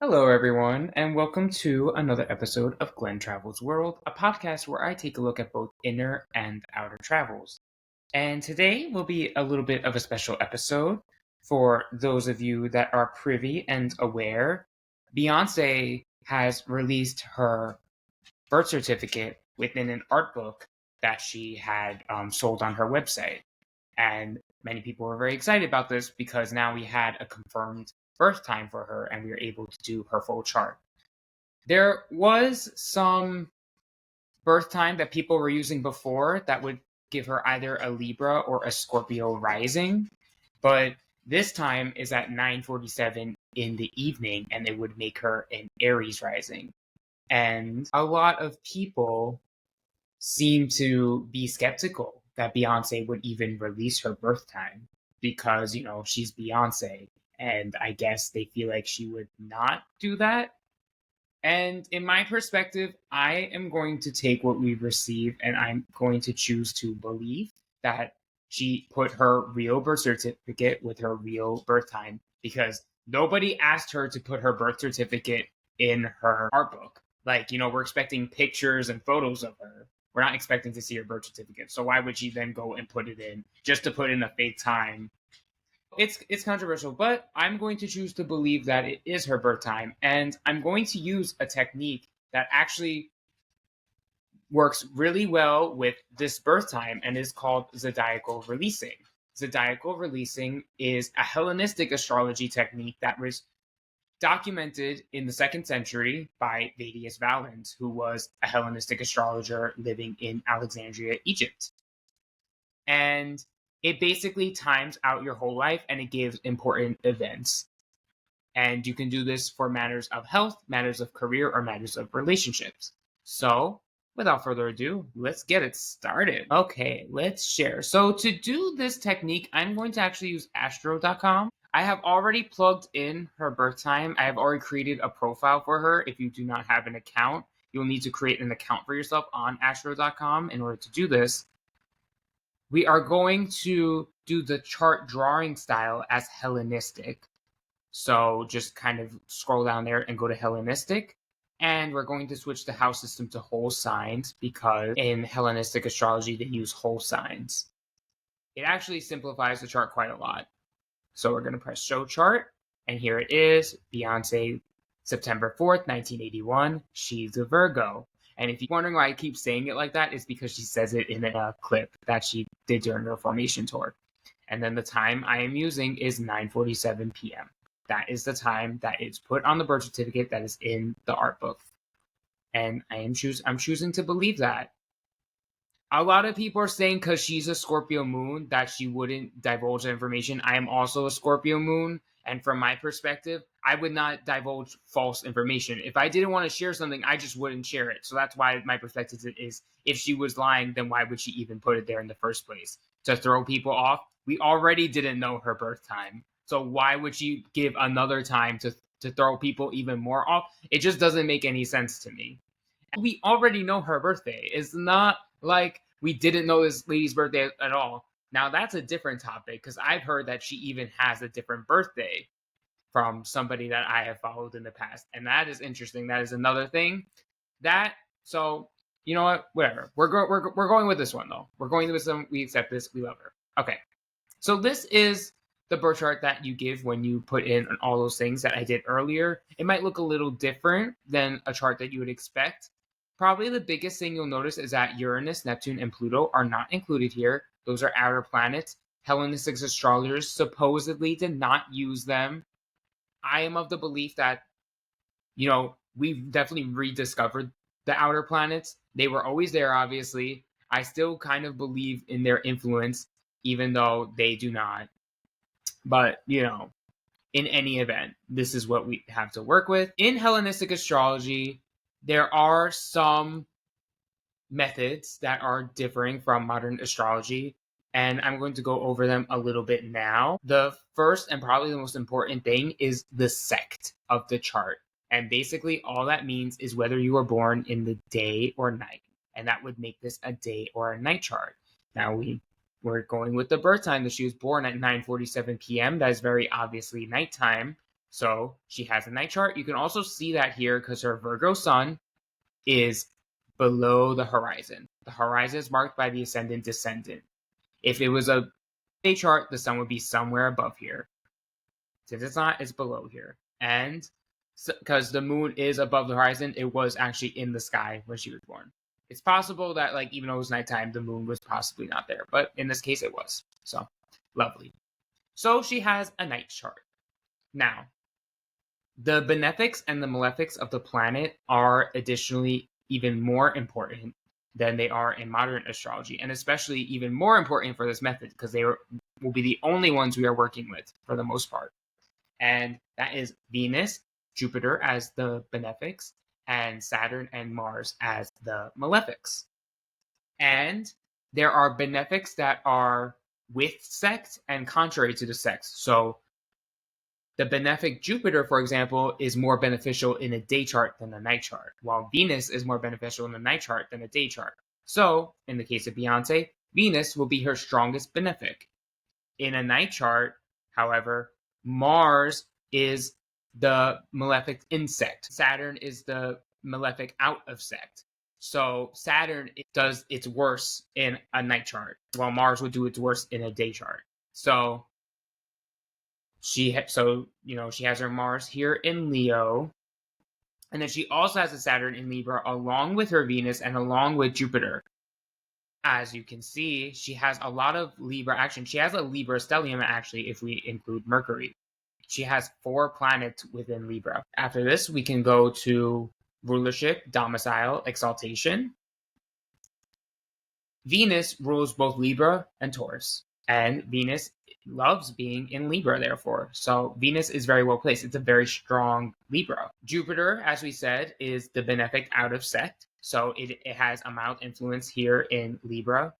Hello, everyone, and welcome to another episode of Glenn Travels World, a podcast where I take a look at both inner and outer travels. And today will be a little bit of a special episode for those of you that are privy and aware. Beyonce has released her birth certificate within an art book that she had sold on her website. And many people were very excited about this because now we had a confirmed birth time for her and we were able to do her full chart. There was some birth time that people were using before that would give her either a Libra or a Scorpio rising, but this time is at 9:47 in the evening and it would make her an Aries rising. And a lot of people seem to be skeptical that Beyonce would even release her birth time because, she's Beyonce. And I guess they feel like she would not do that. And in my perspective, I am going to take what we've received and I'm going to choose to believe that she put her real birth certificate with her real birth time because nobody asked her to put her birth certificate in her art book. Like, we're expecting pictures and photos of her. We're not expecting to see her birth certificate. So why would she then go and put it in just to put in a fake time? It's controversial, but I'm going to choose to believe that it is her birth time, and I'm going to use a technique that actually works really well with this birth time and is called Zodiacal Releasing. Zodiacal Releasing is a Hellenistic astrology technique that was documented in the 2nd century by Vedius Valens, who was a Hellenistic astrologer living in Alexandria, Egypt. And it basically times out your whole life and it gives important events. And you can do this for matters of health, matters of career, or matters of relationships. So, without further ado, let's get it started. Okay, let's share. So, to do this technique, I'm going to actually use astro.com. I have already plugged in her birth time. I have already created a profile for her. If you do not have an account, you'll need to create an account for yourself on astro.com in order to do this. We are going to do the chart drawing style as Hellenistic. So just kind of scroll down there and go to Hellenistic. And we're going to switch the house system to whole signs because in Hellenistic astrology, they use whole signs. It actually simplifies the chart quite a lot. So we're going to press show chart. And here it is, Beyonce, September 4th, 1981. She's a Virgo. And if you're wondering why I keep saying it like that, it's because she says it in a clip that she did during her formation tour. And then the time I am using is 9:47 p.m. That is the time that is put on the birth certificate that is in the art book. And I'm choosing to believe that. A lot of people are saying because she's a Scorpio moon that she wouldn't divulge the information. I am also a Scorpio moon. And from my perspective, I would not divulge false information. If I didn't want to share something, I just wouldn't share it. So that's why my perspective is if she was lying, then why would she even put it there in the first place? To throw people off? We already didn't know her birth time. So why would she give another time to throw people even more off? It just doesn't make any sense to me. We already know her birthday. It's not like we didn't know this lady's birthday at all. Now that's a different topic because I've heard that she even has a different birthday from somebody that I have followed in the past, and that is interesting. That is another thing. So you know what? Whatever. We're going with this one though. We're going with some. We accept this. We love her. Okay. So this is the birth chart that you give when you put in all those things that I did earlier. It might look a little different than a chart that you would expect. Probably the biggest thing you'll notice is that Uranus, Neptune, and Pluto are not included here. Those are outer planets. Hellenistic astrologers supposedly did not use them. I am of the belief that, we've definitely rediscovered the outer planets. They were always there, obviously. I still kind of believe in their influence, even though they do not. But, in any event, this is what we have to work with. In Hellenistic astrology, there are some methods that are differing from modern astrology, and I'm going to go over them a little bit now. The first and probably the most important thing is the sect of the chart. And basically, all that means is whether you were born in the day or night. And that would make this a day or a night chart. Now, we're going with the birth time that she was born at 9:47 p.m. That is very obviously nighttime. So she has a night chart. You can also see that here because her Virgo sun is below the horizon. The horizon is marked by the ascendant descendant. If it was a day chart, the sun would be somewhere above here. Since it's not, it's below here. And because the moon is above the horizon, it was actually in the sky when she was born. It's possible that, like, even though it was nighttime, the moon was possibly not there, but in this case, it was. So, lovely. So she has a night chart. Now, the benefics and the malefics of the planet are additionally even more important than they are in modern astrology, and especially even more important for this method because they will be the only ones we are working with for the most part. And that is Venus, Jupiter as the benefics, and Saturn and Mars as the malefics. And there are benefics that are with sect and contrary to the sect. So the benefic Jupiter, for example, is more beneficial in a day chart than a night chart, while Venus is more beneficial in a night chart than a day chart. So, in the case of Beyoncé, Venus will be her strongest benefic. In a night chart, however, Mars is the malefic in sect. Saturn is the malefic out of sect. So Saturn does its worst in a night chart, while Mars would do its worst in a day chart. So she has her Mars here in Leo, and then she also has a Saturn in Libra along with her Venus and along with Jupiter. As you can see, she has a lot of Libra action. She has a Libra stellium, actually, if we include Mercury. She has 4 planets within Libra. After this, we can go to rulership, domicile, exaltation. Venus rules both Libra and Taurus, and Venus loves being in Libra, therefore. So Venus is very well placed. It's a very strong Libra. Jupiter, as we said, is the benefic out of sect. So it has a mild influence here in Libra.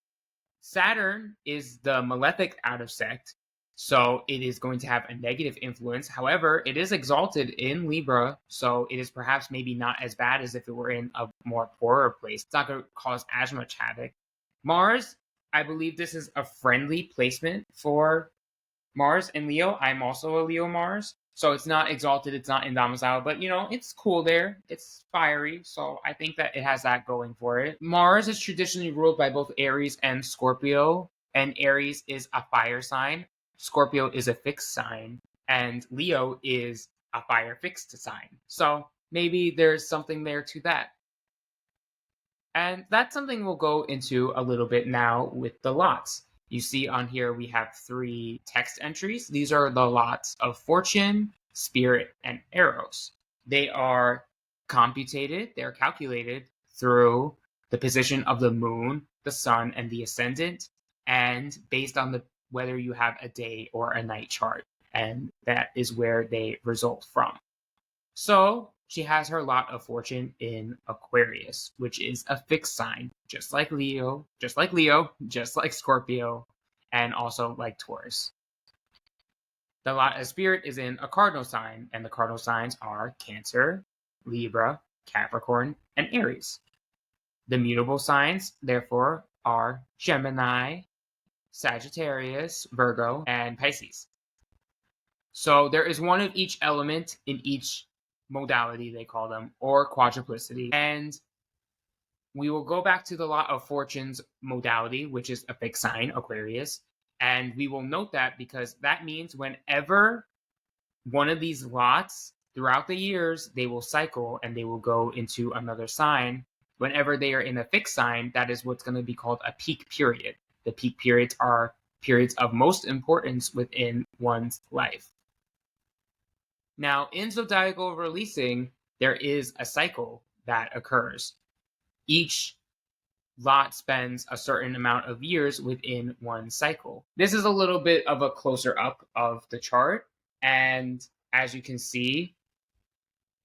Saturn is the malefic out of sect. So it is going to have a negative influence. However, it is exalted in Libra. So it is perhaps maybe not as bad as if it were in a more poorer place. It's not going to cause as much havoc. Mars, I believe this is a friendly placement for Mars and Leo. I'm also a Leo Mars. So it's not exalted, it's not in domicile, but it's cool there. It's fiery. So I think that it has that going for it. Mars is traditionally ruled by both Aries and Scorpio, and Aries is a fire sign. Scorpio is a fixed sign, and Leo is a fire fixed sign. So maybe there's something there to that. And that's something we'll go into a little bit now with the lots. You see on here we have 3 text entries. These are the lots of fortune, spirit, and eros. They are computed, they're calculated through the position of the moon, the sun, and the ascendant, and based on whether you have a day or a night chart. And that is where they result from. So she has her lot of fortune in Aquarius, which is a fixed sign, just like Leo, just like Scorpio, and also like Taurus. The lot of spirit is in a cardinal sign, and the cardinal signs are Cancer, Libra, Capricorn, and Aries. The mutable signs, therefore, are Gemini, Sagittarius, Virgo, and Pisces. So there is one of each element in each modality, they call them, or quadruplicity. And we will go back to the lot of fortunes modality, which is a fixed sign, Aquarius. And we will note that because that means whenever one of these lots throughout the years, they will cycle and they will go into another sign. Whenever they are in a fixed sign, that is what's going to be called a peak period. The peak periods are periods of most importance within one's life. Now, in Zodiacal Releasing, there is a cycle that occurs. Each lot spends a certain amount of years within one cycle. This is a little bit of a closer up of the chart, and as you can see,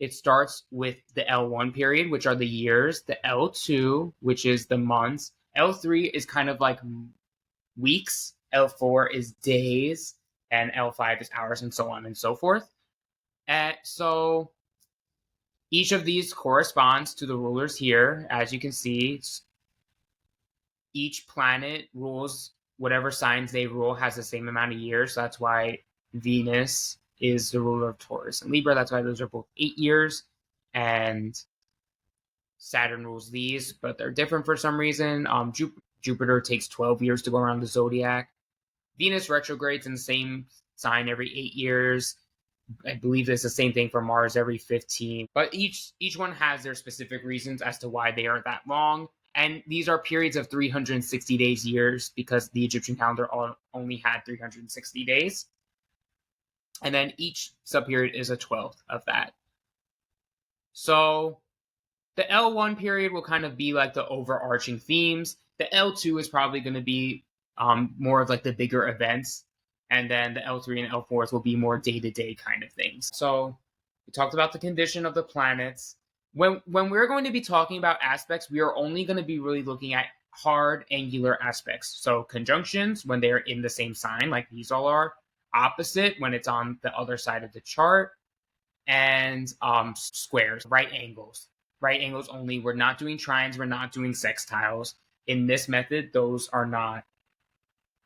it starts with the L1 period, which are the years, the L2, which is the months, L3 is kind of like weeks, L4 is days, and L5 is hours, and so on and so forth. And so each of these corresponds to the rulers here. As you can see, each planet rules whatever signs they rule has the same amount of years. So that's why Venus is the ruler of Taurus and Libra. That's why those are both 8 years. And Saturn rules these, but they're different for some reason. Jupiter takes 12 years to go around the zodiac. Venus retrogrades in the same sign every 8 years. I believe it's the same thing for Mars every 15. But each one has their specific reasons as to why they are that long. And these are periods of 360 days years because the Egyptian calendar only had 360 days. And then each subperiod is a 12th of that. So the L1 period will kind of be like the overarching themes. The L2 is probably going to be more of like the bigger events. And then the L3 and L4s will be more day-to-day kind of things. So we talked about the condition of the planets. When we're going to be talking about aspects, we are only going to be really looking at hard angular aspects. So conjunctions when they're in the same sign, like these all are. Opposite when it's on the other side of the chart. And squares, right angles. Right angles only. We're not doing trines. We're not doing sextiles. In this method, those are not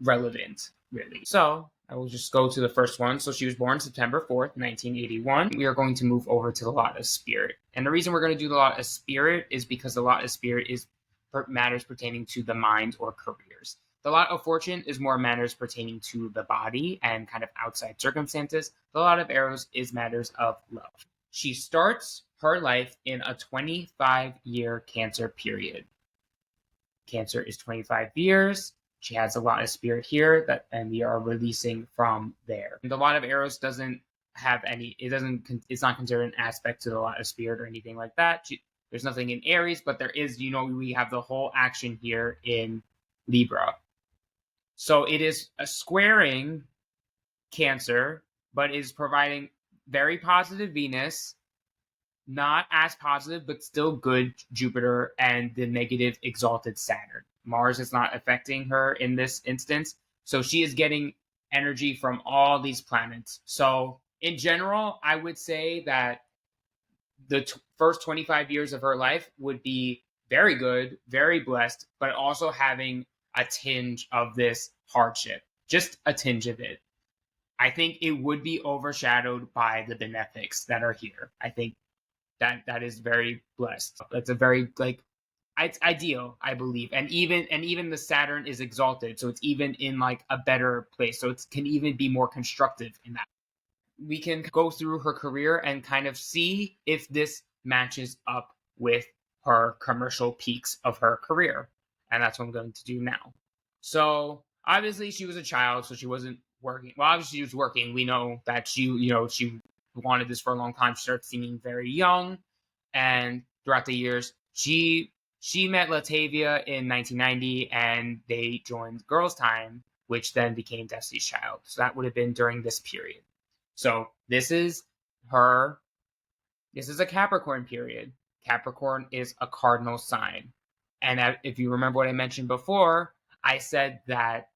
relevant, really. So I will just go to the first one. So she was born September 4th, 1981. We are going to move over to the Lot of Spirit. And the reason we're going to do the Lot of Spirit is because the Lot of Spirit is matters pertaining to the mind or careers. The Lot of Fortune is more matters pertaining to the body and kind of outside circumstances. The Lot of Arrows is matters of love. She starts her life in a 25-year Cancer period. Cancer is 25 years. She has a Lot of Spirit here, and we are releasing from there. The Lot of Arrows doesn't have any. It's not considered an aspect to the Lot of Spirit or anything like that. There's nothing in Aries, but there is. We have the whole action here in Libra. So it is a squaring Cancer, but is providing very positive Venus, not as positive, but still good Jupiter, and the negative exalted Saturn. Mars is not affecting her in this instance. So she is getting energy from all these planets. So in general, I would say that the first 25 years of her life would be very good, very blessed, but also having a tinge of this hardship, just a tinge of it. I think it would be overshadowed by the benefics that are here. I think that is very blessed. That's a very it's ideal, I believe. And even the Saturn is exalted, so it's even in like a better place. So it can even be more constructive in that. We can go through her career and kind of see if this matches up with her commercial peaks of her career. And that's what I'm going to do now. So obviously she was a child, so she wasn't working. Well, obviously she was working. We know that she wanted this for a long time. She started seeming very young, and throughout the years, she met Latavia in 1990, and they joined Girls' Time, which then became Destiny's Child. So that would have been during this period. So this is a Capricorn period. Capricorn is a cardinal sign. And if you remember what I mentioned before, I said that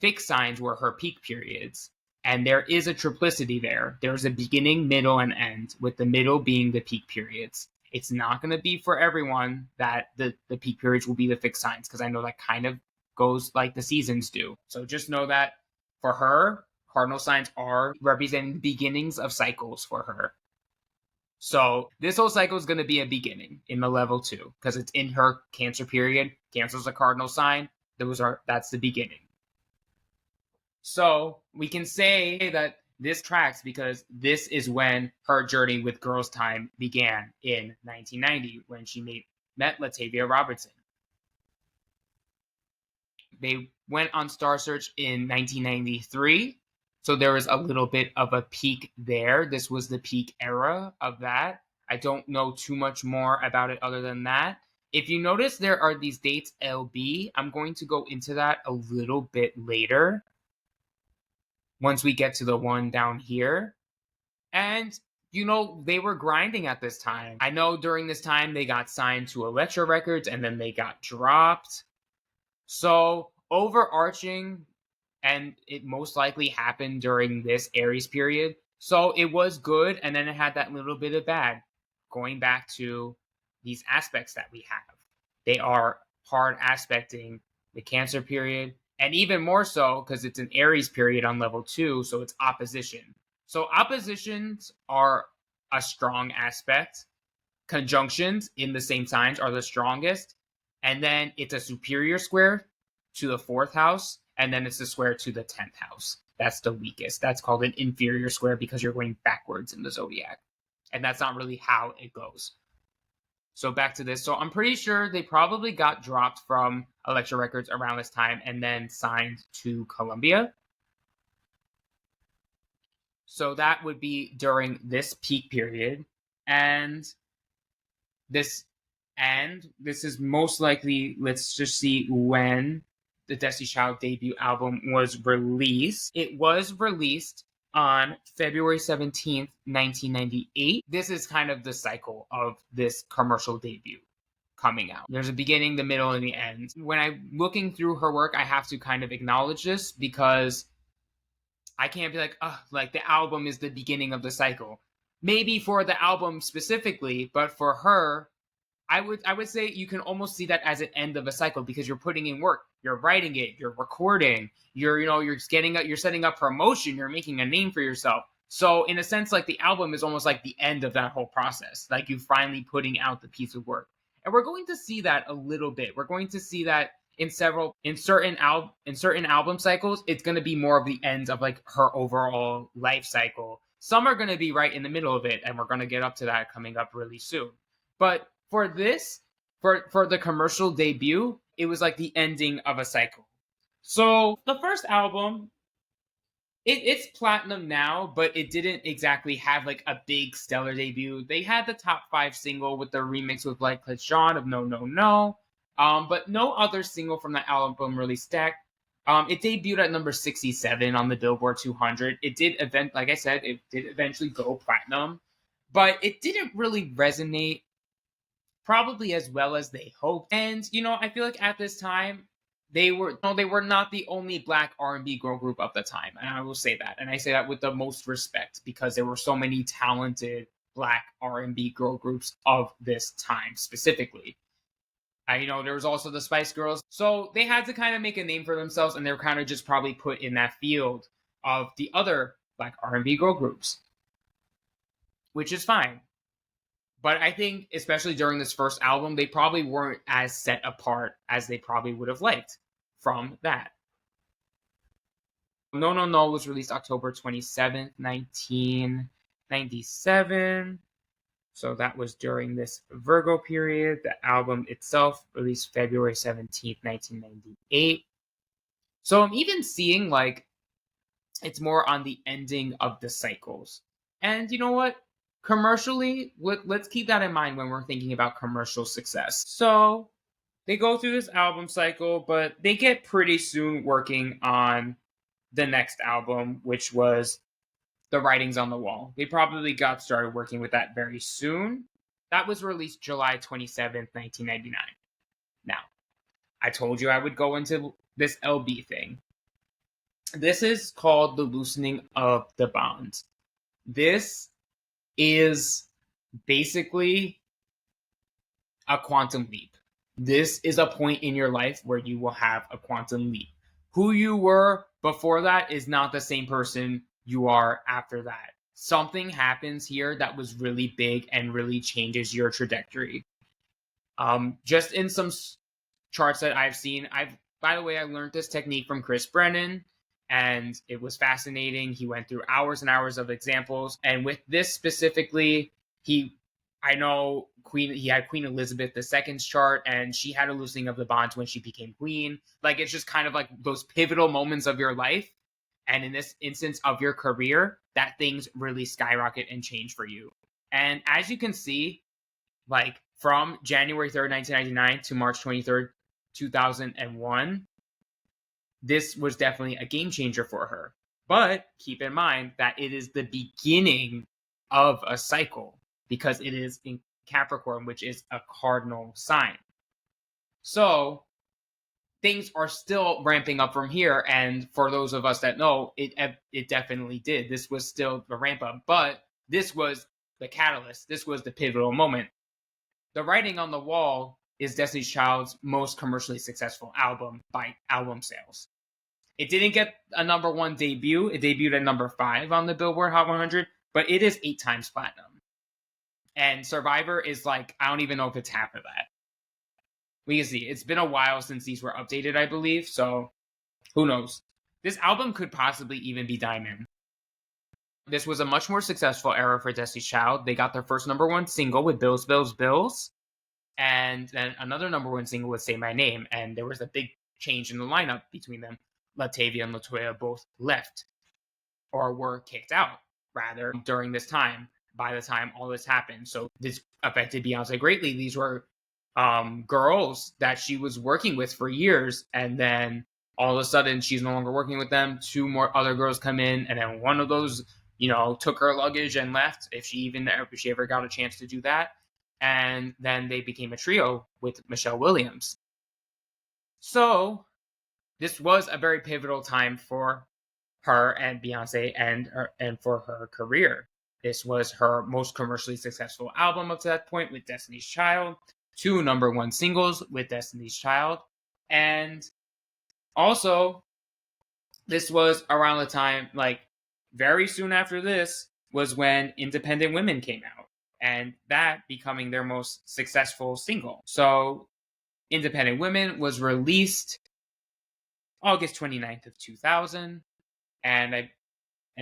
fixed signs were her peak periods. And there is a triplicity there. There's a beginning, middle, and end, with the middle being the peak periods. It's not going to be for everyone that the peak periods will be the fixed signs, because I know that kind of goes like the seasons do. So just know that for her, cardinal signs are representing the beginnings of cycles for her. So this whole cycle is going to be a beginning in the level 2, because it's in her Cancer period. Cancer is a cardinal sign. That's the beginning. So we can say that this tracks because this is when her journey with Girls' Time began in 1990, when she met Latavia Robertson. They went on Star Search in 1993. So there was a little bit of a peak there. This was the peak era of that. I don't know too much more about it other than that. If you notice, there are these dates LB. I'm going to go into that a little bit later, once we get to the one down here. And, they were grinding at this time. I know during this time they got signed to Elektra Records, and then they got dropped. So overarching, and it most likely happened during this Aries period. So it was good, and then it had that little bit of bad. Going back to these aspects that we have, they are hard aspecting the Cancer period, and even more so because it's an Aries period on level 2, so it's opposition. So oppositions are a strong aspect. Conjunctions in the same signs are the strongest. And then it's a superior square to the fourth house. And then it's a square to the 10th house. That's the weakest. That's called an inferior square because you're going backwards in the zodiac. And that's not really how it goes. So back to this. So I'm pretty sure they probably got dropped from Elektra Records around this time and then signed to Columbia. So that would be during this peak period. And this is most likely, let's just see when the Destiny's Child debut album was released. It was released on February 17th, 1998. This is kind of the cycle of this commercial debut coming out. There's a beginning, the middle, and the end. When I'm looking through her work, I have to kind of acknowledge this because I can't be like, oh, like the album is the beginning of the cycle. Maybe for the album specifically, but for her, I would say you can almost see that as an end of a cycle because you're putting in work, you're writing it, you're recording, you're setting up promotion, you're making a name for yourself. So in a sense, like the album is almost like the end of that whole process, like you finally putting out the piece of work. And we're going to see that a little bit. We're going to see that in certain album cycles, it's going to be more of the end of like her overall life cycle. Some are going to be right in the middle of it, and we're going to get up to that coming up really soon. But for this, for the commercial debut, it was like the ending of a cycle. So the first album, it's platinum now, but it didn't exactly have like a big stellar debut. They had the top 5 single with the remix with like John of No No No, but no other single from the album really stacked. It debuted at number 67 on the Billboard 200. It did like I said, it did eventually go platinum, but it didn't really resonate probably as well as they hoped. And I feel like at this time they were not the only black R&B girl group of the time, and I will say that, and I say that with the most respect because there were so many talented black R&B girl groups of this time specifically. There was also the Spice Girls, so they had to kind of make a name for themselves, and they were kind of just probably put in that field of the other black R&B girl groups, which is fine. But I think, especially during this first album, they probably weren't as set apart as they probably would have liked from that. No No No was released October 27th, 1997. So that was during this Virgo period. The album itself released February 17th, 1998. So I'm even seeing like it's more on the ending of the cycles. And you know what? Commercially, let's keep that in mind when we're thinking about commercial success. So they go through this album cycle, but they get pretty soon working on the next album, which was The Writings on the Wall. They probably got started working with that very soon. That was released July 27th, 1999. Now, I told you I would go into this LB thing. This is called The Loosening of the Bonds. This is basically a quantum leap. This is a point in your life where you will have a quantum leap. Who you were before that is not the same person you are after that. Something happens here that was really big and really changes your trajectory. Just in some charts that I've seen, by the way, I learned this technique from Chris Brennan, and it was fascinating. He went through hours and hours of examples, and with this specifically, I know he had Queen Elizabeth II's chart, and she had a loosening of the bonds when she became queen. Like, it's just kind of like those pivotal moments of your life, and in this instance of your career, that things really skyrocket and change for you. And as you can see, like from January 3rd, 1999 to March 23rd, 2001, this was definitely a game changer for her. But keep in mind that it is the beginning of a cycle because it is in Capricorn, which is a cardinal sign. So things are still ramping up from here. And for those of us that know, it definitely did. This was still the ramp up, but this was the catalyst. This was the pivotal moment. The Writing on the Wall is Destiny's Child's most commercially successful album by album sales. It didn't get a number one debut. It debuted at number 5 on the Billboard Hot 100, but it is 8 times platinum. And Survivor is like, I don't even know if it's half of that. We can see. It's been a while since these were updated, I believe, so who knows? This album could possibly even be Diamond. This was a much more successful era for Destiny's Child. They got their first number one single with Bills, Bills, Bills, and then another number one single with Say My Name, and there was a big change in the lineup between them. Latavia and Latoya both left, or were kicked out, rather, during this time, by the time all this happened. So this affected Beyonce greatly. These were girls that she was working with for years, and then all of a sudden she's no longer working with them. 2 more other girls come in, and then one of those, took her luggage and left, if she ever got a chance to do that. And then they became a trio with Michelle Williams. So this was a very pivotal time for her and Beyonce and for her career. This was her most commercially successful album up to that point with Destiny's Child, 2 number one singles with Destiny's Child, and also this was around the time, like very soon after this was when Independent Women came out, and that becoming their most successful single. So Independent Women was released August 29th of 2000, and I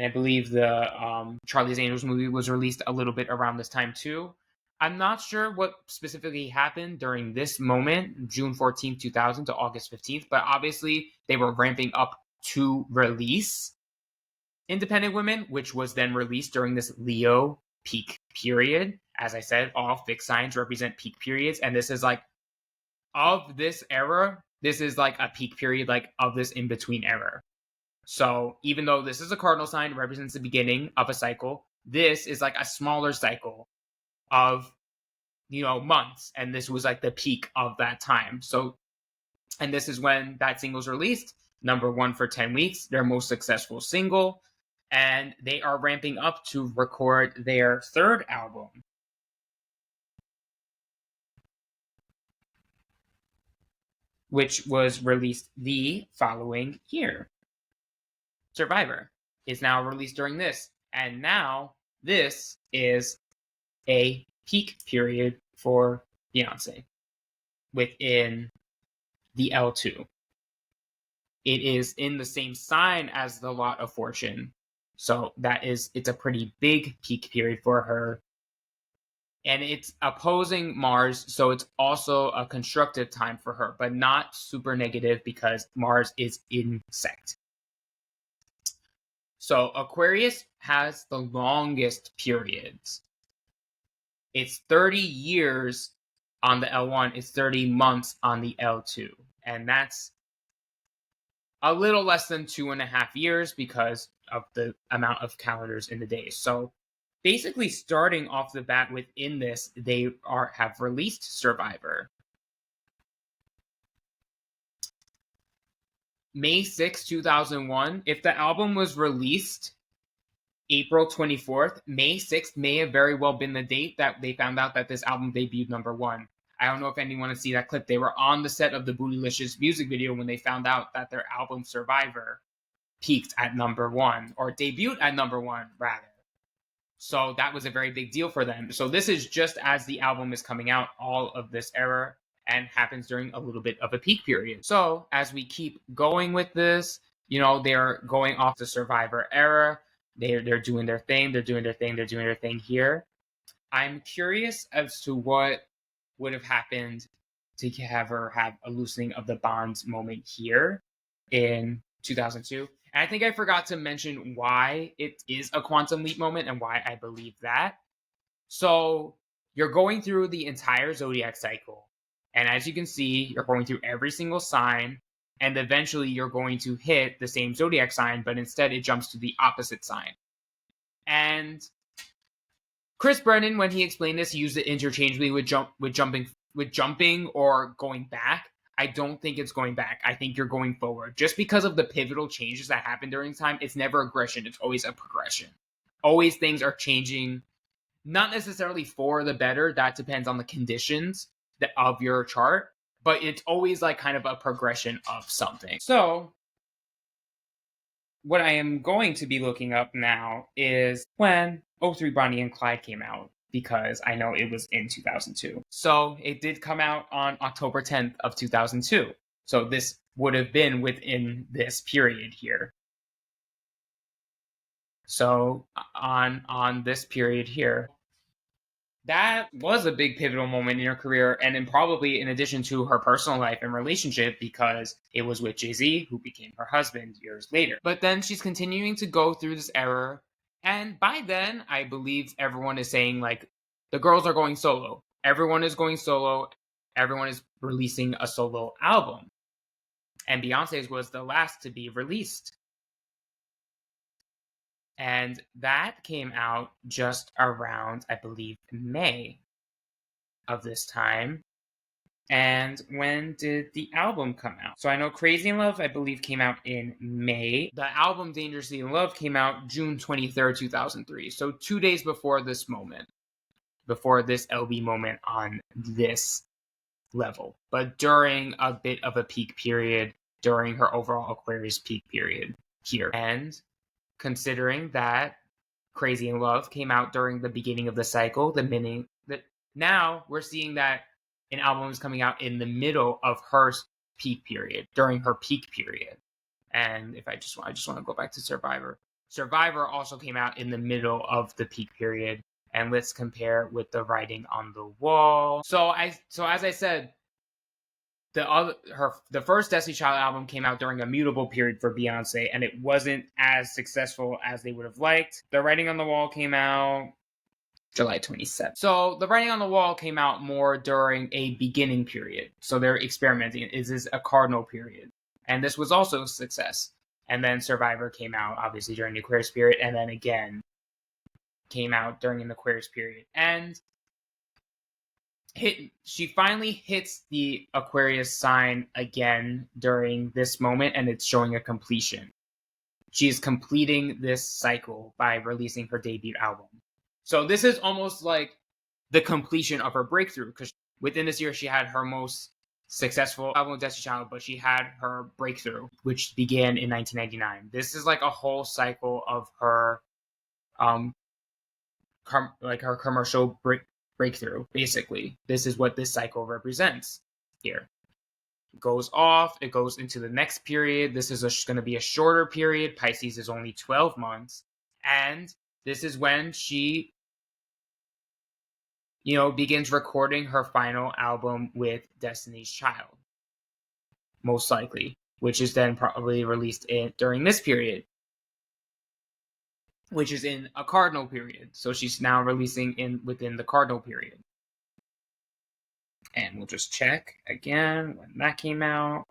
believe the Charlie's Angels movie was released a little bit around this time too. I'm not sure what specifically happened during this moment, June 14th, 2000 to August 15th, but obviously they were ramping up to release Independent Women, which was then released during this Leo peak period. As I said, all fixed signs represent peak periods, and this is like, of this era, this is like a peak period, like of this in-between era. So even though this is a cardinal sign, it represents the beginning of a cycle, this is like a smaller cycle of, months. And this was like the peak of that time. So, and this is when that single's released, number one for 10 weeks, their most successful single. And they are ramping up to record their 3rd album, which was released the following year. Survivor is now released during this. And now this is a peak period for Beyonce within the L2. It is in the same sign as the Lot of Fortune. So it's a pretty big peak period for her. And it's opposing Mars, so it's also a constructive time for her, but not super negative because Mars is insect. So Aquarius has the longest periods. It's 30 years on the L1, it's 30 months on the L2. And that's a little less than 2.5 years because of the amount of calendars in the days. So basically, starting off the bat within this, they have released Survivor. May 6, 2001. If the album was released April 24th, May 6th may have very well been the date that they found out that this album debuted number one. I don't know if anyone has seen that clip. They were on the set of the Bootylicious music video when they found out that their album Survivor peaked at number one, or debuted at number one, rather. So that was a very big deal for them. So this is just as the album is coming out, all of this era, and happens during a little bit of a peak period. So as we keep going with this, they're going off the Survivor era. They're doing their thing. They're doing their thing. They're doing their thing here. I'm curious as to what would have happened to have her have a loosening of the bonds moment here in 2002. And I think I forgot to mention why it is a quantum leap moment and why I believe that. So you're going through the entire zodiac cycle. And as you can see, you're going through every single sign. And eventually you're going to hit the same zodiac sign, but instead it jumps to the opposite sign. And Chris Brennan, when he explained this, used it interchangeably with jumping or going back. I don't think it's going back. I think you're going forward. Just because of the pivotal changes that happen during time, it's never aggression. It's always a progression. Always things are changing, not necessarily for the better. That depends on the conditions of your chart, but it's always like kind of a progression of something. So what I am going to be looking up now is when '03 Bonnie and Clyde came out, because I know it was in 2002. So it did come out on October 10th of 2002. So this would have been within this period here. So on this period here, that was a big pivotal moment in her career, and then probably in addition to her personal life and relationship, because it was with Jay-Z, who became her husband years later. But then she's continuing to go through this era, and by then I believe everyone is saying, like, the girls are going solo, everyone is going solo, everyone is releasing a solo album, and Beyonce's was the last to be released. And that came out just around, I believe, May of this time. And when did the album come out? So I know Crazy in Love, I believe, came out in May. The album Dangerously in Love came out June 23rd, 2003. So 2 days before this moment, before this LB moment on this level. But during a bit of a peak period, during her overall Aquarius peak period here. And considering that Crazy in Love came out during the beginning of the cycle, the meaning that now we're seeing that an album is coming out in the middle of her peak period, during her peak period. And if I just want to go back to Survivor. Survivor also came out in the middle of the peak period. And let's compare with the Writing on the Wall. So as I said, the first Destiny Child album came out during a mutable period for Beyonce, and it wasn't as successful as they would have liked. The Writing on the Wall came out July 27th. So the Writing on the Wall came out more during a beginning period. So they're experimenting. Is this a cardinal period? And this was also a success. And then Survivor came out, obviously, during the Aquarius period, and then again came out during an Aquarius period. And she finally hits the Aquarius sign again during this moment, and it's showing a completion. She is completing this cycle by releasing her debut album. So this is almost like the completion of her breakthrough, because within this year she had her most successful album with Destiny Child, but she had her breakthrough, which began in 1999. This is like a whole cycle of her her commercial breakthrough. Basically, this is what this cycle represents here. It goes off, it goes into the next period. This is going to be a shorter period. Pisces is only 12 months, and this is when she begins recording her final album with Destiny's Child, most likely, which is then probably released during this period, which is in a cardinal period. So she's now releasing within the cardinal period. And we'll just check again when that came out.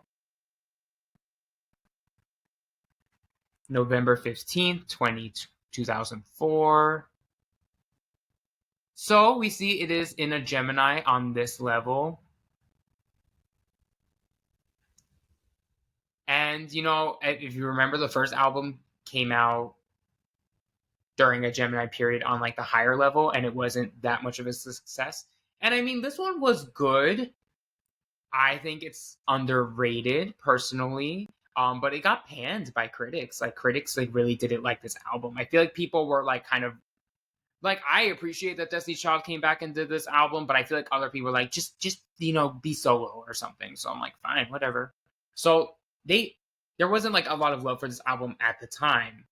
November 15th, 2004. So we see it is in a Gemini on this level. And, if you remember, the first album came out during a Gemini period on like the higher level, and it wasn't that much of a success. And I mean, this one was good. I think it's underrated personally. But it got panned by critics. Like, critics really didn't like this album. I feel like people were like kind of like, I appreciate that Destiny's Child came back and did this album, but I feel like other people were like, just be solo or something. So I'm like, fine, whatever. So there wasn't like a lot of love for this album at the time,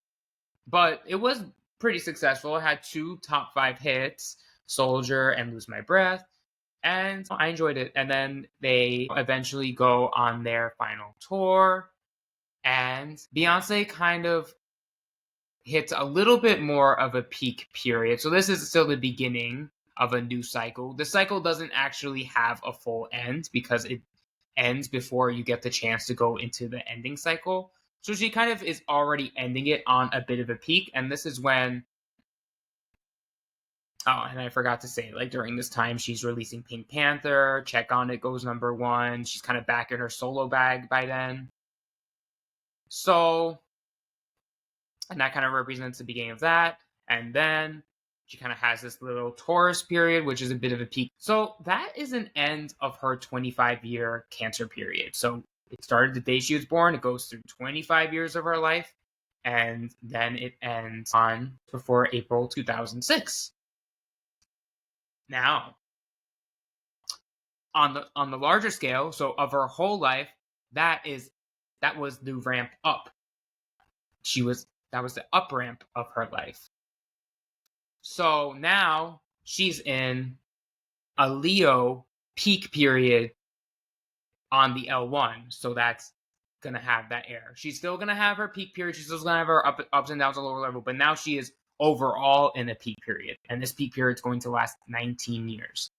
but it was pretty successful. It had 2 top 5 hits, Soldier and Lose My Breath, and I enjoyed it. And then they eventually go on their final tour, and Beyonce kind of hits a little bit more of a peak period. So this is still the beginning of a new cycle. The cycle doesn't actually have a full end because it ends before you get the chance to go into the ending cycle. So she kind of is already ending it on a bit of a peak. And this is when, and I forgot to say, like, during this time, she's releasing Pink Panther. Check On It goes #1. She's kind of back in her solo bag by then. So, and that kind of represents the beginning of that. And then she kind of has this little Taurus period, which is a bit of a peak. So that is an end of her 25-year Cancer period. So it started the day she was born. It goes through 25 years of her life. and then it ends on before April 2006. Now, on the larger scale, so of her whole life, that was the ramp up. That was the up ramp of her life. So now she's in a Leo peak period on the L1. So that's gonna have that air. She's still gonna have her peak period. She's still gonna have her ups and downs at lower level, but now she is overall in a peak period, and this peak period is going to last 19 years.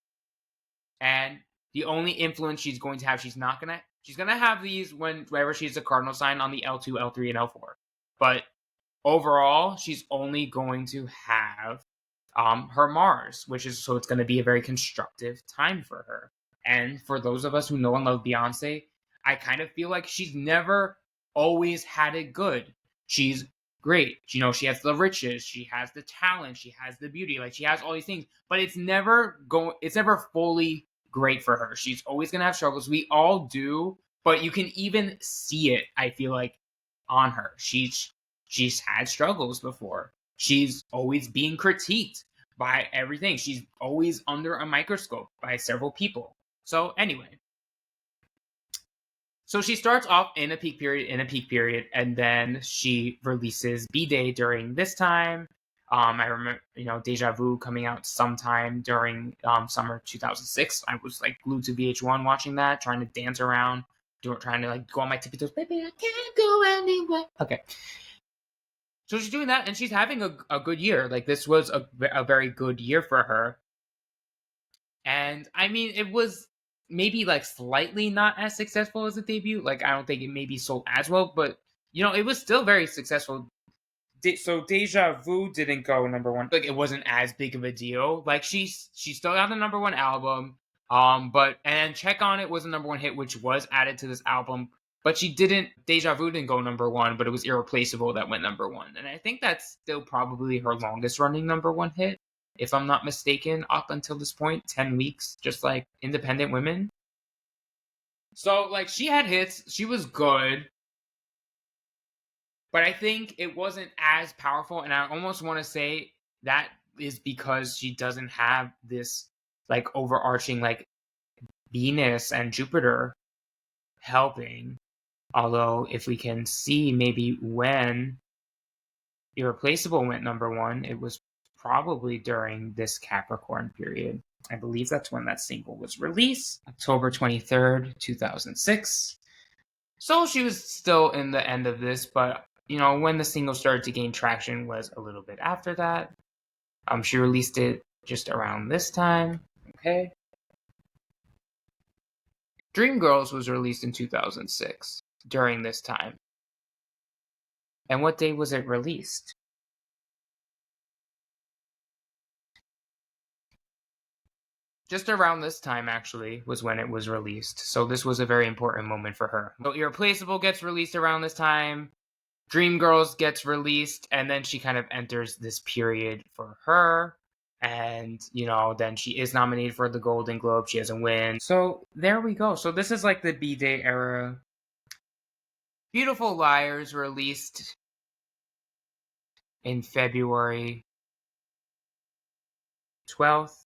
And the only influence she's going to have, she's gonna have these whenever she's a cardinal sign on the L2, L3, and L4. But overall, she's only going to have her Mars, so it's going to be a very constructive time for her. And for those of us who know and love Beyonce, I kind of feel like she's never always had it good. She's great. She has the riches, she has the talent, she has the beauty, like she has all these things, but it's never fully great for her. She's always going to have struggles. We all do, but you can even see it, I feel like, on her. She's had struggles before. She's always being critiqued by everything. She's always under a microscope by several people. So anyway, so she starts off in a peak period, and then she releases B-Day during this time. I remember, Deja Vu coming out sometime during summer 2006. I was like glued to VH1 watching that, trying to dance around, trying to like go on my tippy toes. Baby, I can't go anywhere. Okay. So she's doing that, and she's having a good year. Like, this was a very good year for her. And I mean, it was maybe like slightly not as successful as the debut. Like, I don't think it maybe sold as well, but it was still very successful. So Deja Vu didn't go number one. Like, it wasn't as big of a deal. Like, she still got the number one album. And Check On It was a number one hit, which was added to this album. But Deja Vu didn't go number one, but it was Irreplaceable that went number one. And I think that's still probably her longest running number one hit, if I'm not mistaken, up until this point, 10 weeks, just like Independent Women. So, like, she had hits, she was good, but I think it wasn't as powerful, and I almost want to say that is because she doesn't have this, like, overarching, like, Venus and Jupiter helping. Although, if we can see maybe when Irreplaceable went number one, it was probably during this Capricorn period. I believe that's when that single was released, October 23rd, 2006. So she was still in the end of this, but, when the single started to gain traction was a little bit after that. She released it just around this time. Okay. Dreamgirls was released in 2006 during this time. And what day was it released? Just around this time, actually, was when it was released. So this was a very important moment for her. So Irreplaceable gets released around this time. Dreamgirls gets released, and then she kind of enters this period for her. And, then she is nominated for the Golden Globe. She doesn't win. So there we go. So this is like the B-Day era. Beautiful Liars released in February 12th.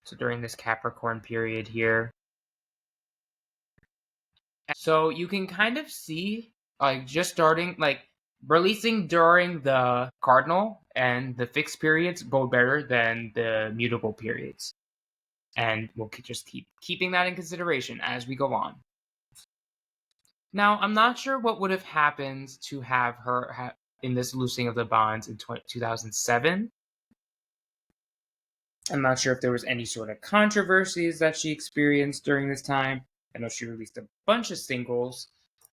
So during this Capricorn period here. So you can kind of see, like, just starting, like, releasing during the cardinal and the fixed periods go better than the mutable periods. And we'll just keep keeping that in consideration as we go on. Now, I'm not sure what would have happened to have her in this loosing of the bonds in 2007. I'm not sure if there was any sort of controversies that she experienced during this time. I know she released a bunch of singles,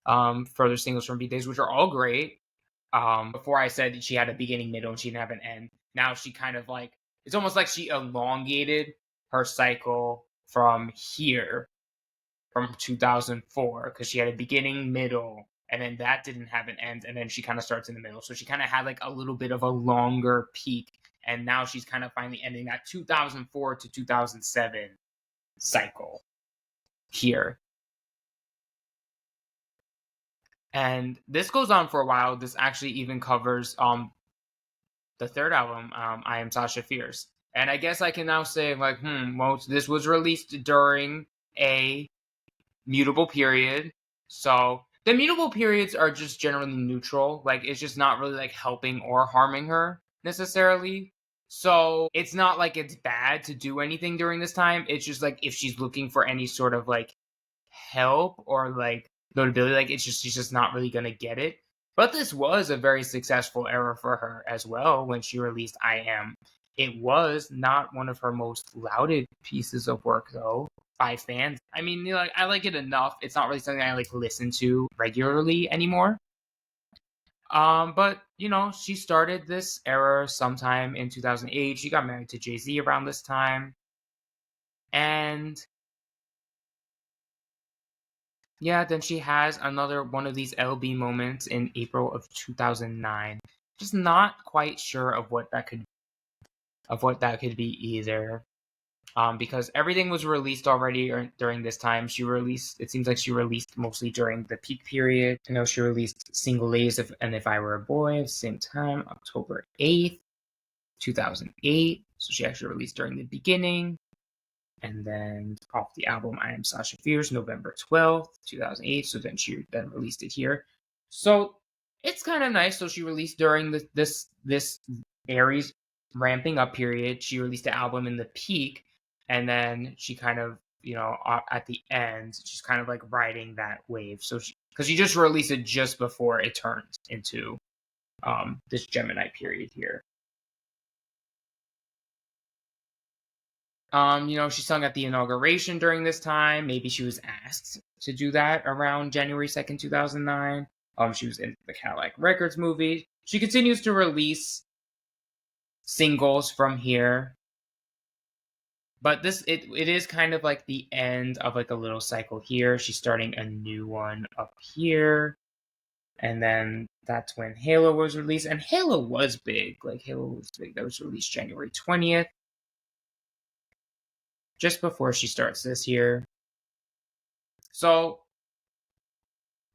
further singles from B-Days, which are all great. Before I said she had a beginning, middle, and she didn't have an end. Now she kind of like, it's almost like she elongated her cycle from here, from 2004, because she had a beginning, middle, and then that didn't have an end, and then she kind of starts in the middle. So she kind of had like a little bit of a longer peak, and now she's kind of finally ending that 2004 to 2007 cycle here. And this goes on for a while. This actually even covers the third album, I Am Sasha Fierce. And I guess I can now say, like, well, this was released during a mutable period. So the mutable periods are just generally neutral. Like, it's just not really like helping or harming her necessarily. So it's not like it's bad to do anything during this time. It's just like if she's looking for any sort of like help or like notability, like it's just she's just not really gonna get it. But this was a very successful era for her as well when she released I Am. It was not one of her most lauded pieces of work though by fans. I mean, you know, like, I like it enough. It's not really something I like listen to regularly anymore. But you know, she started this era sometime in 2008. She got married to Jay-Z around this time. And yeah, then she has another one of these LB moments in April of 2009. Just not quite sure of what that could be either. Because everything was released already during this time. She released. It seems like she released mostly during the peak period. I know she released Single Ladies and If I Were a Boy at the same time, October 8th, 2008. So she actually released during the beginning. And then off the album I Am Sasha Fierce, November 12th, 2008. So then she then released it here. So it's kind of nice. So she released during this Aries ramping up period. She released the album in the peak, and then she kind of, you know, at the end, she's kind of like riding that wave. So because she just released it just before it turns into this Gemini period here. You know, she sung at the inauguration during this time. Maybe she was asked to do that around January 2nd, 2009. She was in the Cadillac Records movie. She continues to release singles from here. But it is kind of like the end of like a little cycle here. She's starting a new one up here. And then that's when Halo was released. And Halo was big. Like Halo was big. That was released January 20th. Just before she starts this year. So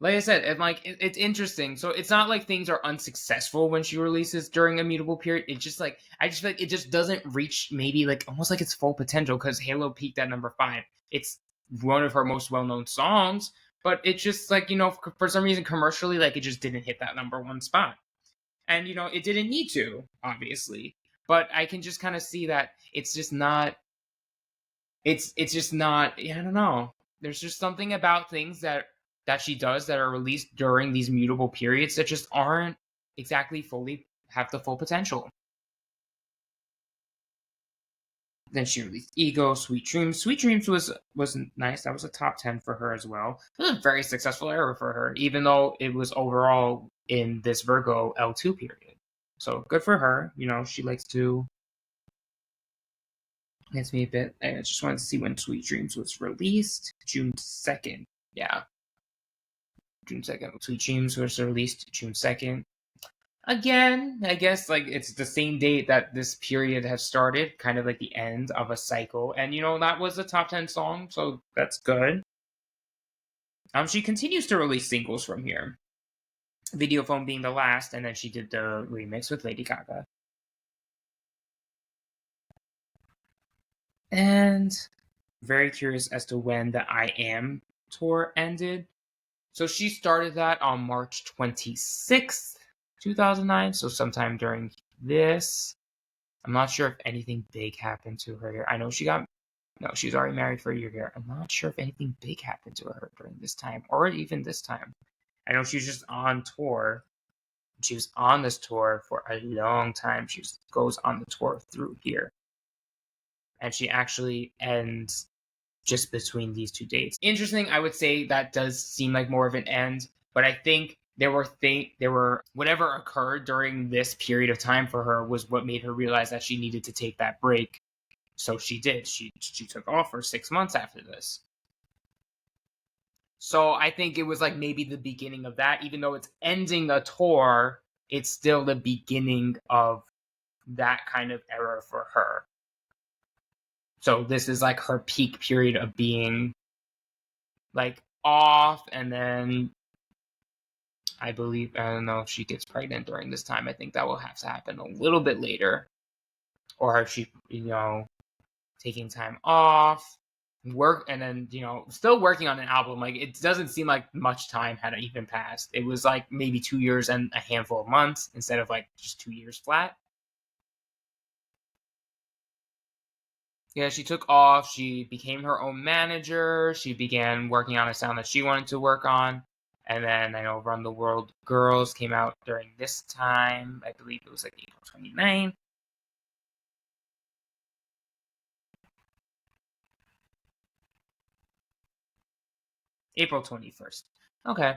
like I said, and like it's interesting. So it's not like things are unsuccessful when she releases during a mutable period. It's just like I just feel like it just doesn't reach maybe like almost like its full potential because Halo peaked at number 5. It's one of her most well-known songs, but it's just like, you know, for some reason commercially, like it just didn't hit that number 1 spot. And you know, it didn't need to, obviously. But I can just kind of see that it's just not it's just not, yeah, I don't know. There's just something about things that she does that are released during these mutable periods that just aren't exactly fully have the full potential. Then she released Ego, Sweet Dreams. Sweet Dreams was nice. That was a top 10 for her as well. It was a very successful era for her, even though it was overall in this Virgo L2 period. So good for her. You know, she likes to gets me a bit. I just wanted to see when Sweet Dreams was released. June 2nd. Yeah. June 2nd. Sweet Dreams was released June 2nd. Again, I guess like it's the same date that this period has started, kind of like the end of a cycle. And you know, that was a top 10 song, so that's good. She continues to release singles from here. Videophone being the last, and then she did the remix with Lady Gaga. And very curious as to when the I Am tour ended. So she started that on March 26th, 2009. So sometime during this. I'm not sure if anything big happened to her here. I know she's already married for a year here. I'm not sure if anything big happened to her during this time or even this time. I know she was just on tour. She was on this tour for a long time. She goes on the tour through here. And she actually ends just between these two dates. Interesting, I would say that does seem like more of an end, but I think there were whatever occurred during this period of time for her was what made her realize that she needed to take that break. So she did. She took off for 6 months after this. So I think it was like maybe the beginning of that. Even though it's ending a tour, it's still the beginning of that kind of era for her. So this is like her peak period of being like off, and then I believe, I don't know if she gets pregnant during this time. I think that will have to happen a little bit later. Or if she, taking time off, work, and then, still working on an album. Like, it doesn't seem like much time had even passed. It was like maybe 2 years and a handful of months instead of like just 2 years flat. Yeah, she took off. She became her own manager. She began working on a sound that she wanted to work on. And then I know Run the World Girls came out during this time. I believe it was like April 29th. April 21st. Okay,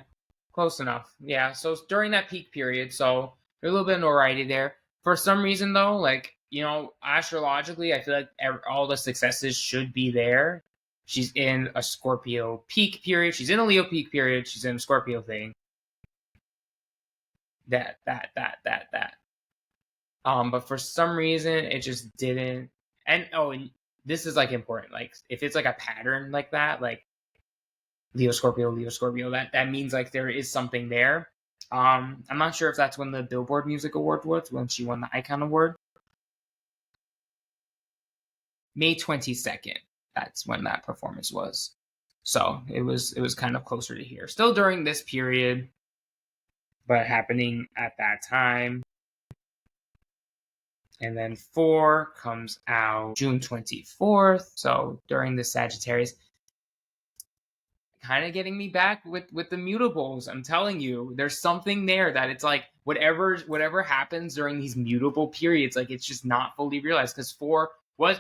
close enough. Yeah, so it's during that peak period, so there's a little bit of notoriety there. For some reason, though, like, astrologically, I feel like all the successes should be there. She's in a Scorpio peak period. She's in a Leo peak period. She's in a Scorpio thing. That. But for some reason, it just didn't. And this is like important. Like, if it's like a pattern like that, like Leo Scorpio, Leo Scorpio, that means like there is something there. I'm not sure if that's when the Billboard Music Award was, when she won the Icon Award. May 22nd. That's when that performance was. So it was kind of closer to here. Still during this period, but happening at that time. And then 4 comes out June 24th. So during the Sagittarius, kind of getting me back with the mutables. I'm telling you, there's something there that it's like whatever happens during these mutable periods, like it's just not fully realized, because 4 was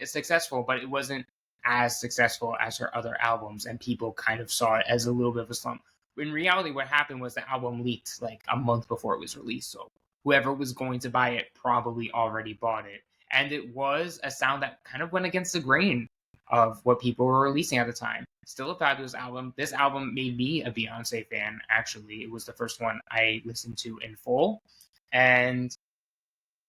successful, but it wasn't as successful as her other albums, and people kind of saw it as a little bit of a slump. In reality, what happened was the album leaked like a month before it was released, so whoever was going to buy it probably already bought it, and it was a sound that kind of went against the grain of what people were releasing at the time. Still a fabulous album. This album made me a Beyonce fan, actually. It was the first one I listened to in full. And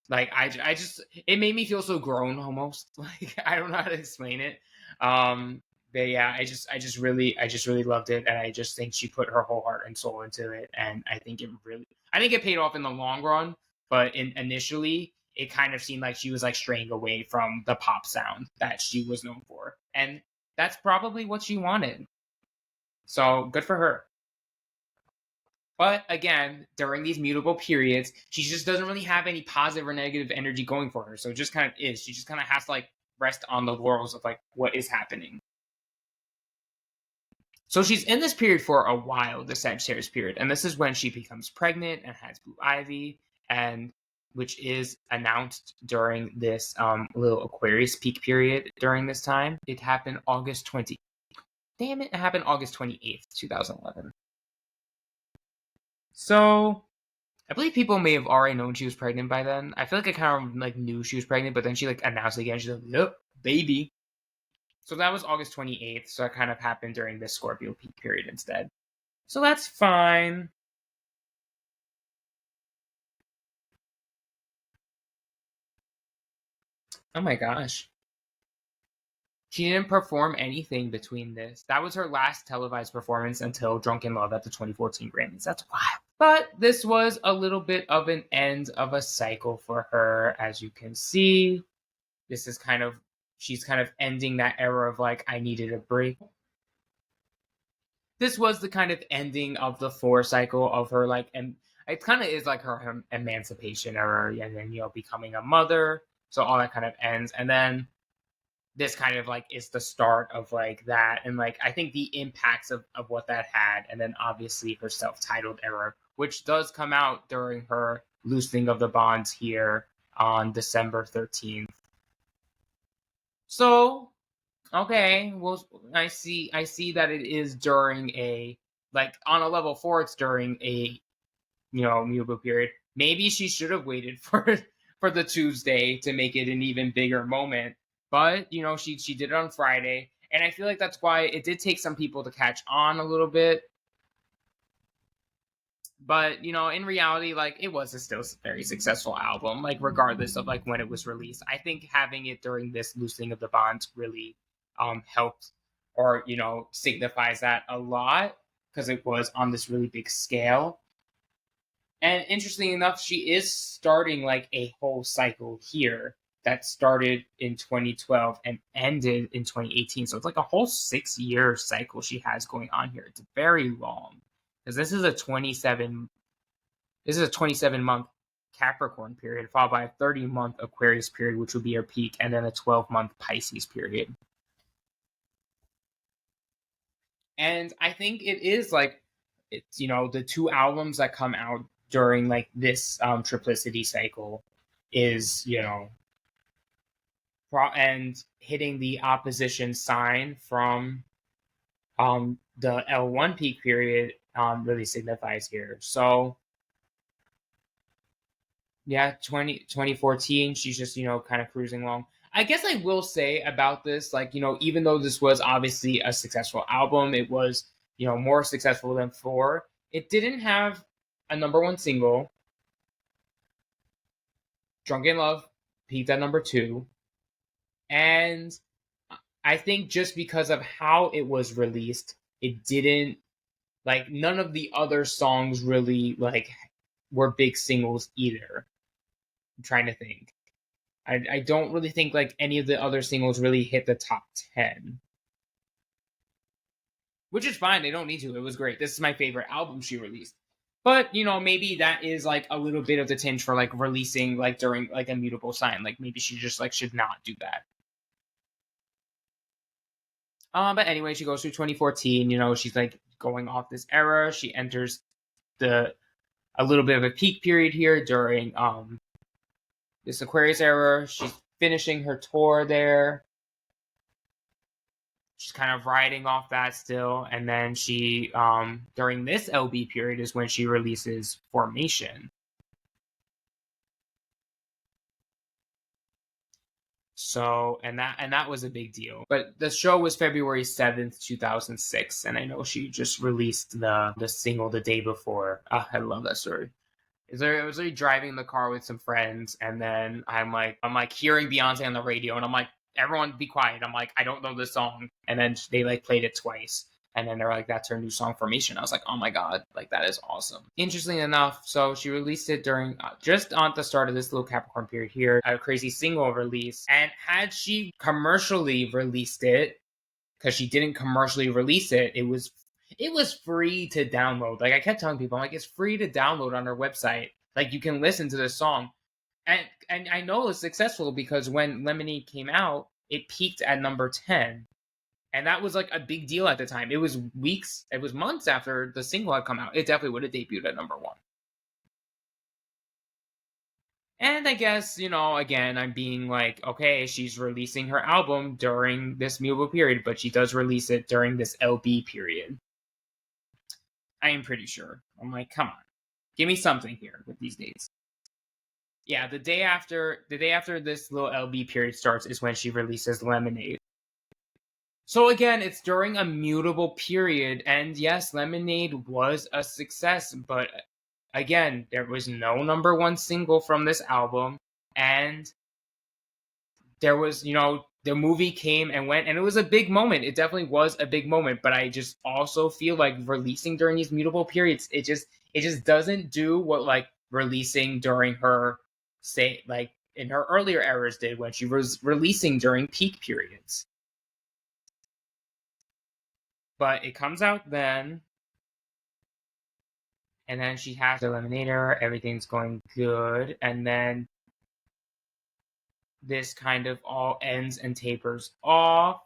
like I just it made me feel so grown almost. Like, I don't know how to explain it. But yeah, I just really loved it, and I just think she put her whole heart and soul into it, and I think it paid off in the long run, but initially it kind of seemed like she was like straying away from the pop sound that she was known for. And that's probably what she wanted. So good for her. But again, during these mutable periods, she just doesn't really have any positive or negative energy going for her. So it just kind of is. She just kind of has to like rest on the laurels of like what is happening. So she's in this period for a while, the Sagittarius period, and this is when she becomes pregnant and has Blue Ivy, and which is announced during this little Aquarius peak period. During this time, it happened August 20. Damn it! It happened August 28th, 2011. So I believe people may have already known she was pregnant by then. I feel like I kind of like knew she was pregnant, but then she like announced it again. She's like, "Yep, baby." So that was August 28th. So it kind of happened during this Scorpio peak period instead. So that's fine. Oh my gosh. She didn't perform anything between this. That was her last televised performance until Drunken Love at the 2014 Grammys. That's wild. But this was a little bit of an end of a cycle for her, as you can see. This is she's kind of ending that era of like, I needed a break. This was the kind of ending of the 4 cycle of her, like, and it kind of is like her emancipation era, and then, becoming a mother. So all that kind of ends. And then this kind of like is the start of like that, and like I think the impacts of what that had, and then obviously her self-titled era, which does come out during her loosening of the bonds here on December 13th. So okay, well, I see that it is during a, like, on a level 4, it's during a, mutable period. Maybe she should have waited for the Tuesday to make it an even bigger moment. But she did it on Friday, and I feel like that's why it did take some people to catch on a little bit. But in reality, like, it was a still very successful album, like regardless of like when it was released. I think having it during this loosening of the bonds really helped, or signifies that a lot. because it was on this really big scale. And interestingly enough, she is starting like a whole cycle here that started in 2012 and ended in 2018. So it's like a whole 6 year cycle she has going on here. It's very long because this is a 27 month Capricorn period, followed by a 30-month Aquarius period, which would be her peak, and then a 12-month Pisces period. And I think it is like it's the two albums that come out during like this triplicity cycle is and hitting the opposition sign from the L1 peak period really signifies here. So yeah, 2014, she's just, kind of cruising along. I guess I will say about this, like, even though this was obviously a successful album, it was, more successful than four. It didn't have a number one single. Drunk in Love peaked at number two. And I think just because of how it was released, it didn't, like, none of the other songs really, like, were big singles either. I'm trying to think. I don't really think like any of the other singles really hit the top 10, which is fine. They don't need to. It was great. This is my favorite album she released. But maybe that is like a little bit of the tinge for like releasing like during like a mutable sign. Like maybe she just like should not do that. But anyway, she goes through 2014. She's like going off this era. She enters the a little bit of a peak period here during this Aquarius era. She's finishing her tour there. She's kind of riding off that still, and then she during this LB period is when she releases Formation. So and that was a big deal. But the show was February 7th, 2006, and I know she just released the single the day before. I love that story. I was like driving in the car with some friends, and then I'm like hearing Beyonce on the radio, and I'm like, everyone be quiet. I'm like, I don't know this song, and then they like played it twice, and then they're like, that's her new song, Formation. I was like, oh my god, like that is awesome. Interestingly enough, so she released it during just on the start of this little Capricorn period here, a crazy single release, and had she commercially released it, because she didn't commercially release it, it was free to download. Like I kept telling people, I'm like, it's free to download on her website. Like you can listen to the song. And I know it's successful because when Lemonade came out, it peaked at number 10. And that was like a big deal at the time. It was months after the single had come out. It definitely would have debuted at number one. And I guess, again, I'm being like, okay, she's releasing her album during this mutable period, but she does release it during this LB period. I am pretty sure. I'm like, come on, give me something here with these dates. Yeah, the day after this little LB period starts is when she releases Lemonade. So again, it's during a mutable period, and yes, Lemonade was a success, but again, there was no number one single from this album, and there was, the movie came and went, and it was a big moment. It definitely was a big moment, but I just also feel like releasing during these mutable periods, it just doesn't do what like releasing during her, say, like in her earlier eras did when she was releasing during peak periods. But it comes out then, and then she has the Eliminator, everything's going good, and then this kind of all ends and tapers off.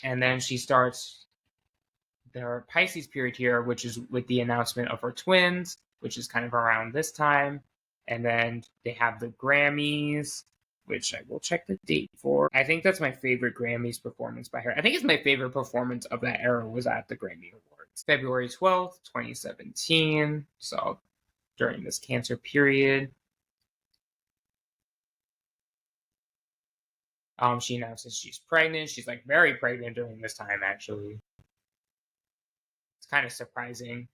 And then she starts their Pisces period here, which is with the announcement of her twins, which is kind of around this time. And then they have the Grammys, which I will check the date for. I think that's my favorite Grammys performance by her. I think it's my favorite performance of that era was at the Grammy Awards. February 12th, 2017. So during this Cancer period. She announces she's pregnant. She's like very pregnant during this time, actually. It's kind of surprising.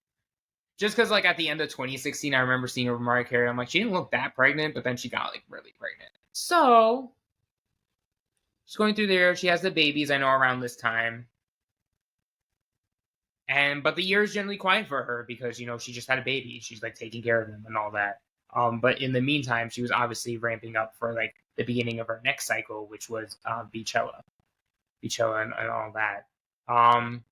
Just because, like, at the end of 2016, I remember seeing her with Mariah Carey. I'm like, she didn't look that pregnant, but then she got, like, really pregnant. So, she's going through there. She has the babies, I know, around this time. But the year is generally quiet for her because she just had a baby. She's like taking care of him and all that. But in the meantime, she was obviously ramping up for like the beginning of her next cycle, which was Beachella and all that. Um,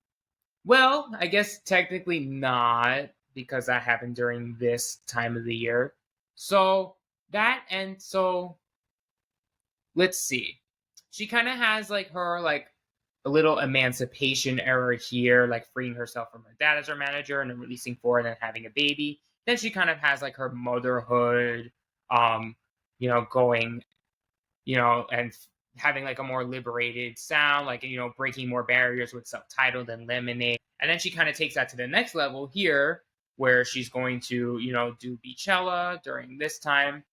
well, I guess technically not because that happened during this time of the year. So that and so let's see. She kind of has like her like a little emancipation era here, like freeing herself from her dad as her manager and then releasing four and then having a baby. Then she kind of has like her motherhood, um, going, and having like a more liberated sound, like breaking more barriers with Subtitled and Lemonade. And then she kind of takes that to the next level here, where she's going to, do Beachella during this time.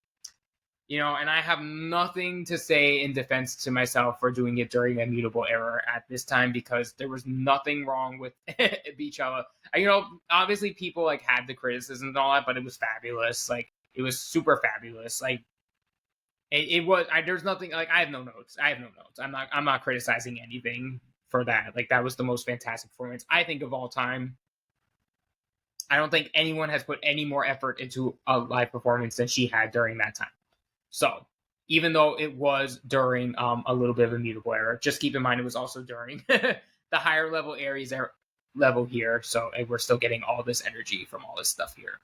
And I have nothing to say in defense to myself for doing it during a mutable era at this time because there was nothing wrong with Beachella. Obviously people like had the criticisms and all that, but it was fabulous. Like it was super fabulous. Like it was. There's nothing like I have no notes. I'm not criticizing anything for that. Like that was the most fantastic performance I think of all time. I don't think anyone has put any more effort into a live performance than she had during that time. So even though it was during a little bit of a mutable era, just keep in mind it was also during the higher level Aries level here. So we're still getting all this energy from all this stuff here.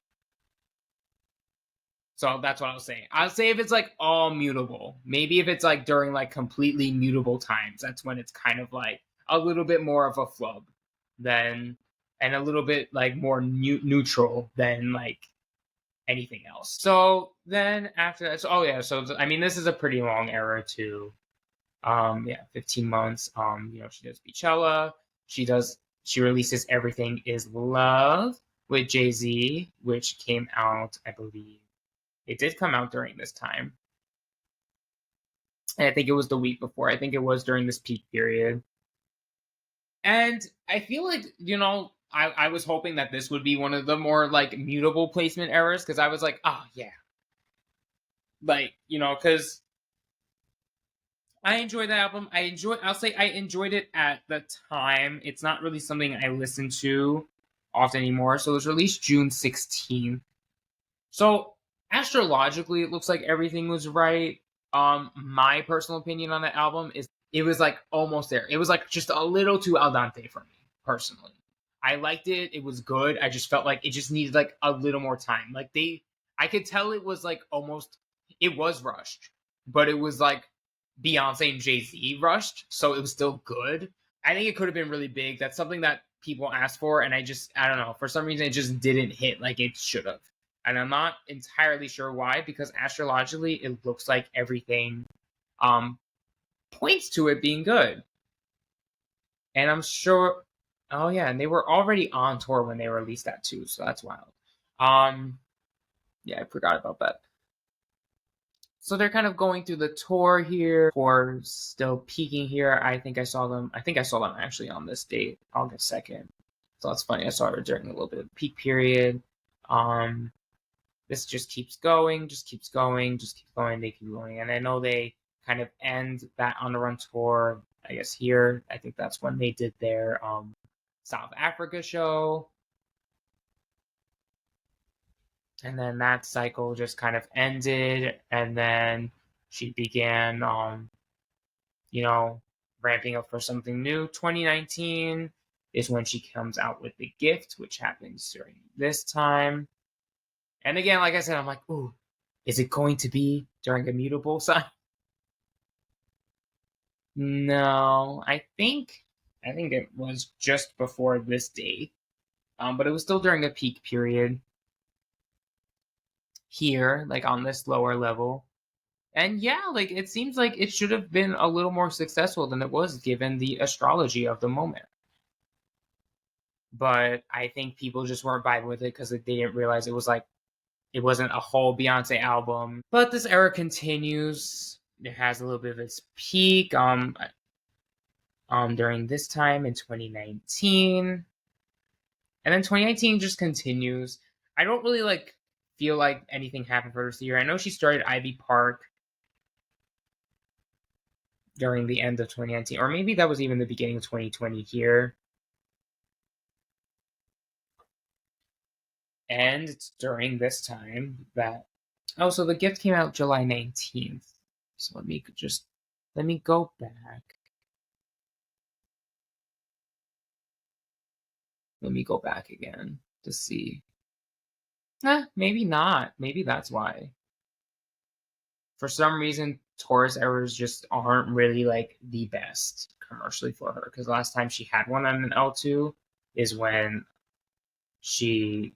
So that's what I was saying. I'll say if it's like all mutable, maybe if it's like during like completely mutable times, that's when it's kind of like a little bit more of a flub than, and a little bit like more neutral than like anything else. So then after that, I mean, this is a pretty long era too. 15 months. She does Beachella. She releases Everything Is Love with Jay-Z, which came out, I believe. It did come out during this time. And I think it was the week before. I think it was during this peak period. And I feel like, I was hoping that this would be one of the more like mutable placement errors because I was like, oh yeah. Like, because I enjoyed that album. I'll say I enjoyed it at the time. It's not really something I listen to often anymore. So it was released June 16th. So astrologically, it looks like everything was right. My personal opinion on the album is it was like almost there. It was like just a little too al dente for me, personally. I liked it. It was good. I just felt like it just needed like a little more time. Like I could tell it was like almost, it was rushed, but it was like Beyonce and Jay-Z rushed, so it was still good. I think it could have been really big. That's something that people asked for, and I don't know, for some reason it just didn't hit like it should have. And I'm not entirely sure why, because astrologically it looks like everything points to it being good. And I'm sure, oh yeah, and they were already on tour when they released that too, so that's wild. Yeah, I forgot about that. So they're kind of going through the tour here, or still peaking here. I think I saw them actually on this date, August 2nd. So that's funny. I saw her during a little bit of peak period. This just keeps going, just keeps going, just keeps going, they keep going. And I know they kind of end that On the Run tour, I guess here. I think that's when they did their South Africa show. And then that cycle just kind of ended, and then she began ramping up for something new. 2019 is when she comes out with The Gift, which happens during this time. And again, like I said, I'm like, ooh, is it going to be during a mutable sign? No, I think it was just before this date. But it was still during a peak period here, like on this lower level. And yeah, like it seems like it should have been a little more successful than it was given the astrology of the moment. But I think people just weren't vibing with it because they didn't realize it wasn't a whole Beyonce album. But this era continues. It has a little bit of its peak during this time in 2019. And then 2019 just continues. I don't really like feel like anything happened for this year. I know she started Ivy Park during the end of 2019, or maybe that was even the beginning of 2020 here. And it's during this time that oh, so the gift came out July 19th. So let me go back. Let me go back again to see. Maybe not. Maybe that's why. For some reason, Taurus errors just aren't really like the best commercially for her. Because last time she had one on an L2 is when they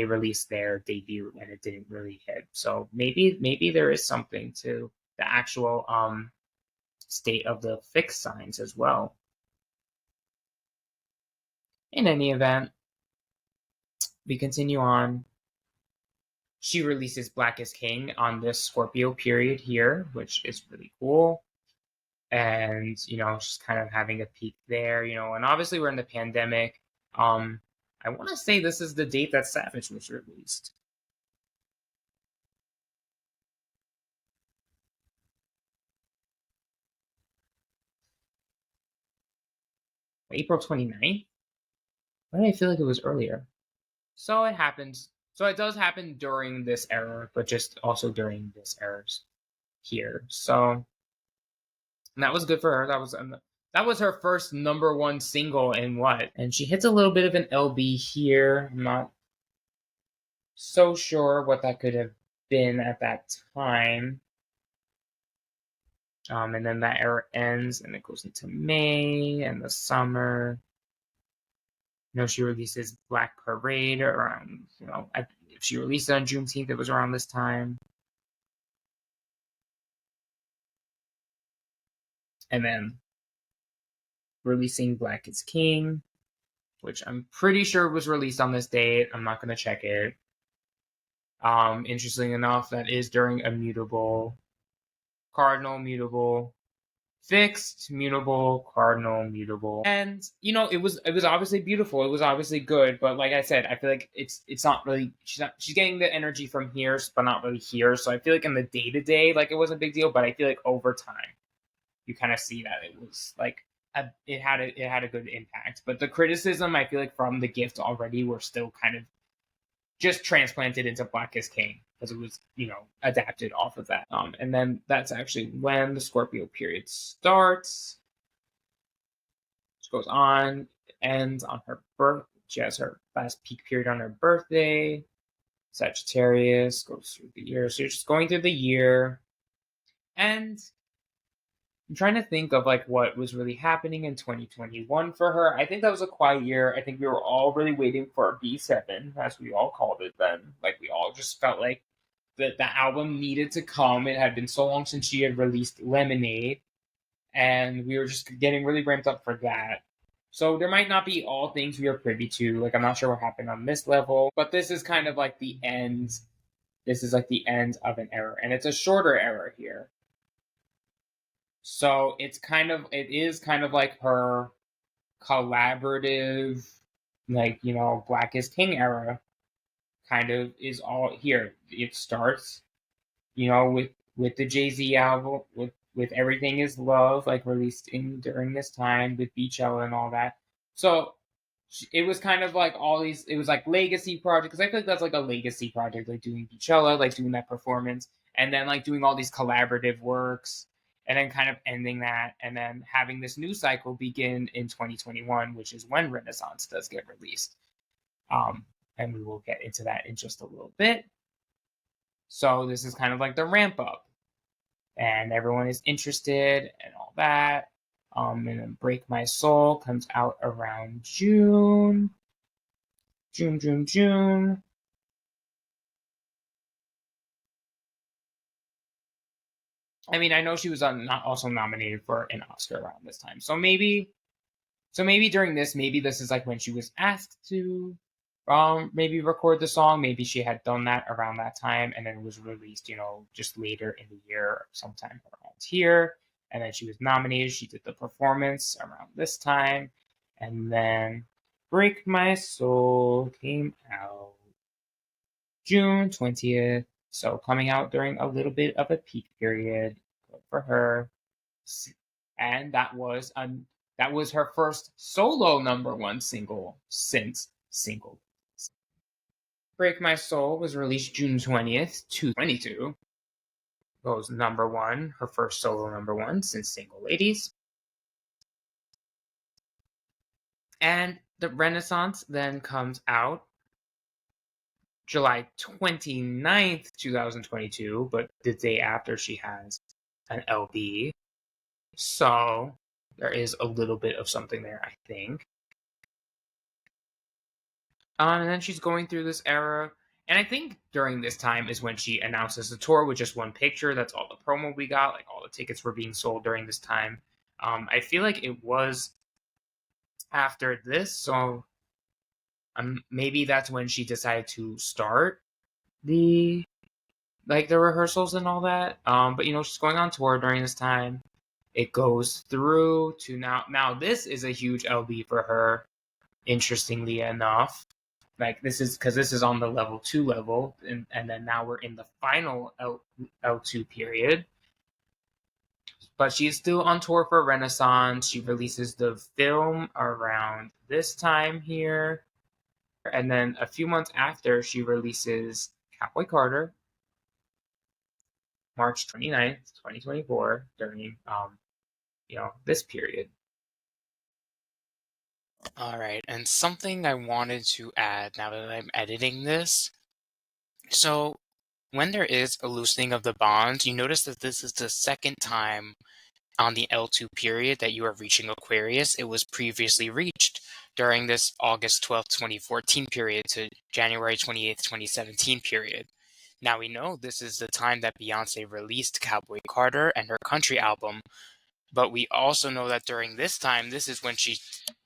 released their debut and it didn't really hit. So maybe there is something to the actual state of the fixed signs as well. In any event, we continue on. She releases Black is King on this Scorpio period here, which is really cool. And, she's kind of having a peak there, and obviously we're in the pandemic. I want to say this is the date that Savage was released. April 29th? Why did I feel like it was earlier? So it happens. So it does happen during this era, but just also during this era's here. So that was good for her. That was her first number one single in what? And she hits a little bit of an LB here. I'm not so sure what that could have been at that time. And then that era ends and it goes into May and the summer. She releases Black Parade around, if she released it on Juneteenth, it was around this time. And then releasing Black is King, which I'm pretty sure was released on this date. I'm not going to check it. Interesting enough, that is during a mutable, cardinal, mutable, fixed, mutable, cardinal, mutable, and it was obviously beautiful. It was obviously good, but like I said, I feel like it's not really. She's getting the energy from here, but not really here. So I feel like in the day to day, like it was a big deal, but I feel like over time, you kind of see that it was like it had a good impact. But the criticism, I feel like from the gift already, were still kind of just transplanted into Black is King because it was, adapted off of that. And then that's actually when the Scorpio period starts. She goes on, ends on her birth. She has her last peak period on her birthday. Sagittarius goes through the year. So you're just going through the year. And I'm trying to think of like what was really happening in 2021 for her. I think that was a quiet year. I think we were all really waiting for B7, as we all called it then. Like we all just felt like the album needed to come. It had been so long since she had released Lemonade, and we were just getting really ramped up for that. So there might not be all things we are privy to. Like I'm not sure what happened on this level, but this is kind of like the end. This is like the end of an era, and it's a shorter era here. So it is kind of like her collaborative, like, Black is King era kind of is all here. It starts, with the Jay-Z album, with Everything Is Love, like released during this time with Beachella and all that. So it was kind of like all these, it was like legacy projects. Because I feel like that's like a legacy project, like doing Beachella, like doing that performance, and then like doing all these collaborative works, and then kind of ending that, and then having this new cycle begin in 2021, which is when Renaissance does get released. And we will get into that in just a little bit. So this is kind of like the ramp up, and everyone is interested and all that. And then Break My Soul comes out around June. June. I mean, I know she was not also nominated for an Oscar around this time. So maybe during this, maybe this is like when she was asked to maybe record the song. Maybe she had done that around that time, and then it was released, just later in the year, sometime around here. And then she was nominated. She did the performance around this time, and then Break My Soul came out June 20th. So coming out during a little bit of a peak period for her. And that was her first solo number one single since Single. Break My Soul was released June 20th, 2022. Goes number one, her first solo number one since Single Ladies. And The Renaissance then comes out July 29th, 2022, but the day after she has an LB. So there is a little bit of something there, I think. And then she's going through this era. And I think during this time is when she announces the tour with just one picture. That's all the promo we got. Like all the tickets were being sold during this time. I feel like it was after this. So maybe that's when she decided to start the the rehearsals and all that. But she's going on tour during this time. It goes through to now. Now this is a huge LB for her. Interestingly enough, this is on the level 2 level, and then now we're in the final L2 period. But she's still on tour for Renaissance. She releases the film around this time here. And then a few months after, she releases Cowboy Carter, March 29th, 2024, during this period. All right, and something I wanted to add now that I'm editing this. So, when there is a loosening of the bonds, you notice that this is the second time on the L2 period that you are reaching Aquarius. It was previously reached during this August 12th, 2014 period to January 28th, 2017 period. Now we know this is the time that Beyoncé released Cowboy Carter and her country album, but we also know that during this time, this is when she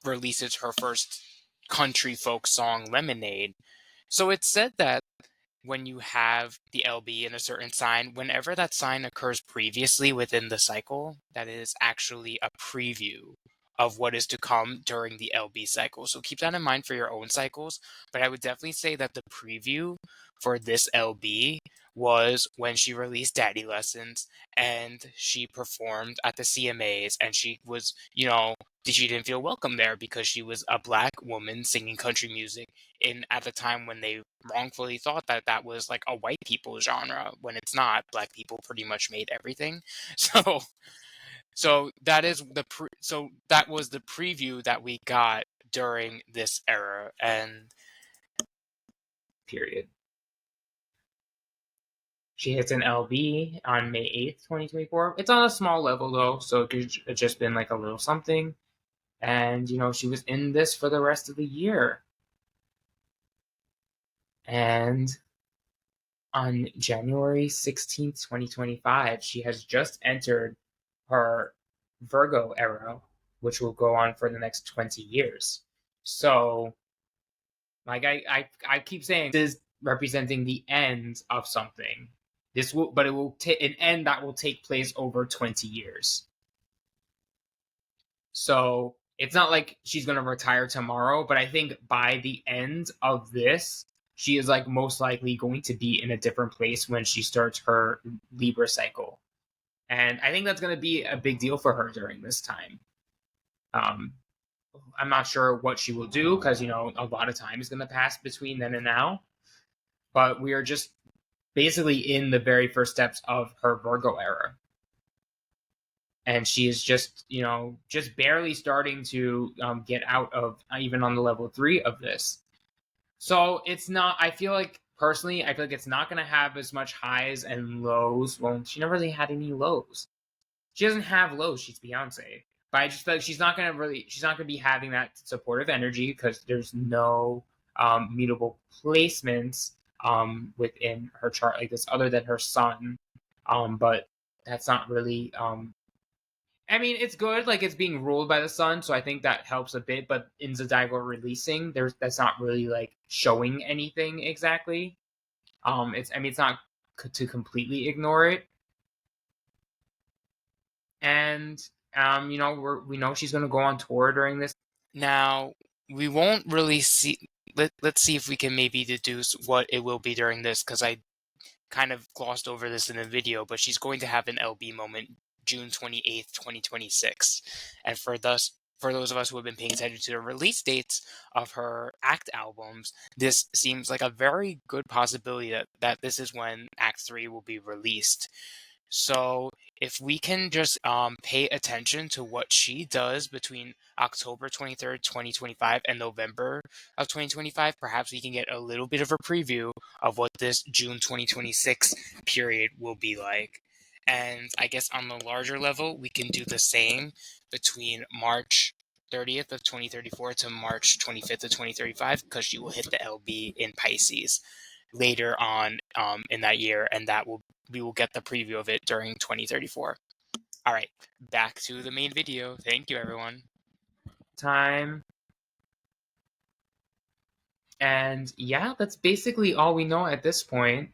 releases her first country folk song, Lemonade. So it's said that when you have the LB in a certain sign, whenever that sign occurs previously within the cycle, that is actually a preview of what is to come during the LB cycle. So keep that in mind for your own cycles. But I would definitely say that the preview for this LB was when she released Daddy Lessons and she performed at the CMAs, and she was, she didn't feel welcome there because she was a Black woman singing country music at the time when they wrongfully thought that that was like a white people genre, when it's not. Black people pretty much made everything. So that is that was the preview that we got during this era and period. She hits an LB on May 8th, 2024. It's on a small level though, so it could have just been like a little something. And she was in this for the rest of the year. And on January 16th, 2025, she has just entered her Virgo era, which will go on for the next 20 years. So, I keep saying, this is representing the end of something. But it will take an end that will take place over 20 years. So it's not like she's going to retire tomorrow, but I think by the end of this, she is most likely going to be in a different place when she starts her Libra cycle. And I think that's going to be a big deal for her during this time. I'm not sure what she will do because, a lot of time is going to pass between then and now. But we are just basically in the very first steps of her Virgo era. And she is just barely starting to get out of even on the level 3 of this. So it's not, I feel like it's not going to have as much highs and lows. Well, she never really had any lows. She doesn't have lows. She's Beyonce. But I just feel like she's not going to be having that supportive energy because there's no mutable placements within her chart like this other than her sun. But that's not really I mean, it's good. It's being ruled by the sun, so I think that helps a bit. But in Zodiacal Releasing, that's not really showing anything exactly. It's not to completely ignore it. And we know she's going to go on tour during this. Now we won't really see. Let's see if we can maybe deduce what it will be during this, because I kind of glossed over this in the video. But she's going to have an LB moment June 28th, 2026. And for for those of us who have been paying attention to the release dates of her Act albums, this seems like a very good possibility that this is when Act 3 will be released. So if we can just pay attention to what she does between October 23rd, 2025 and November of 2025, perhaps we can get a little bit of a preview of what this June 2026 period will be like. And I guess on the larger level, we can do the same between March 30th of 2034 to March 25th of 2035, because she will hit the LB in Pisces later on in that year, and we will get the preview of it during 2034. All right, back to the main video. Thank you, everyone. Time. And yeah, that's basically all we know at this point.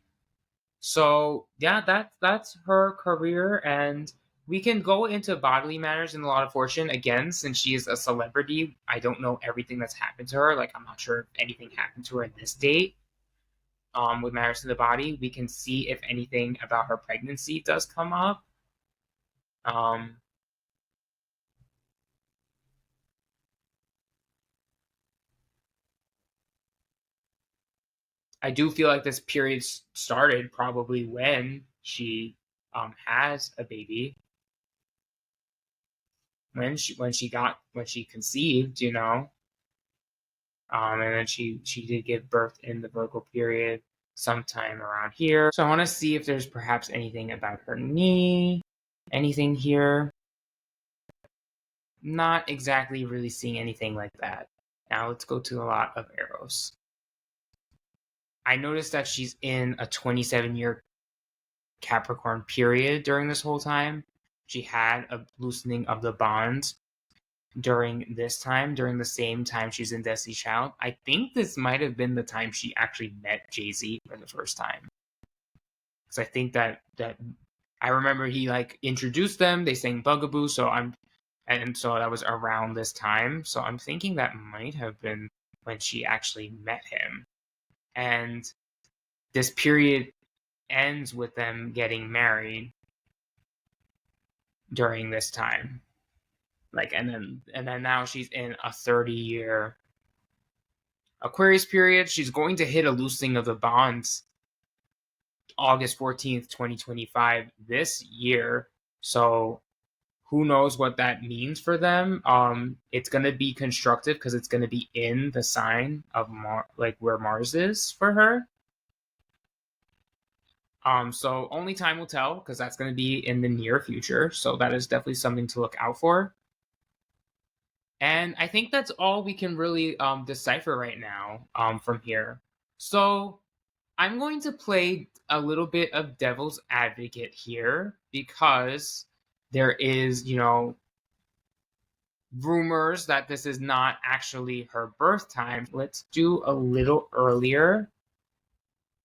So yeah, that's her career, and we can go into bodily matters in a lot of fortune again, since she is a celebrity. I don't know everything that's happened to her. Like, I'm not sure if anything happened to her in this date. With matters to the body, we can see if anything about her pregnancy does come up. I do feel like this period started probably when she has a baby, when she conceived, and then she did give birth in the Virgo period sometime around here. So I want to see if there's perhaps anything about her knee, anything here. Not exactly really seeing anything like that. Now let's go to a lot of arrows. I noticed that she's in a 27-year Capricorn period during this whole time. She had a loosening of the bonds during this time, during the same time she's in Destiny's Child. I think this might have been the time she actually met Jay-Z for the first time. Because I think that I remember he like introduced them, they sang Bugaboo, and so that was around this time. So I'm thinking that might have been when she actually met him. And this period ends with them getting married during this time. Like, and then now she's in a 30-year Aquarius period. She's going to hit a loosening of the bonds August 14th, 2025 this year. So who knows what that means for them. It's going to be constructive because it's going to be in the sign of like where Mars is for her. So only time will tell, because that's going to be in the near future. So that is definitely something to look out for. And I think that's all we can really decipher right now from here. So I'm going to play a little bit of devil's advocate here, because there is, rumors that this is not actually her birth time. Let's do a little earlier.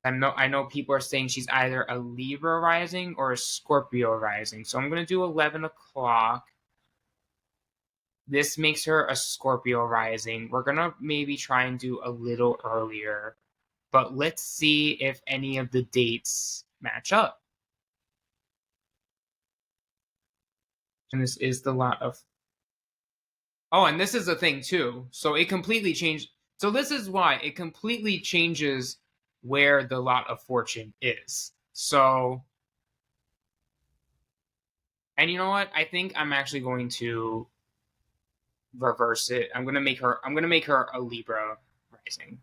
I know people are saying she's either a Libra rising or a Scorpio rising. So I'm going to do 11 o'clock. This makes her a Scorpio rising. We're going to maybe try and do a little earlier. But let's see if any of the dates match up. And this is the lot of... Oh, and this is the thing too. So it completely changed. So this is why it completely changes where the lot of fortune is. So, and you know what? I think I'm actually going to reverse it. I'm gonna make her a Libra rising,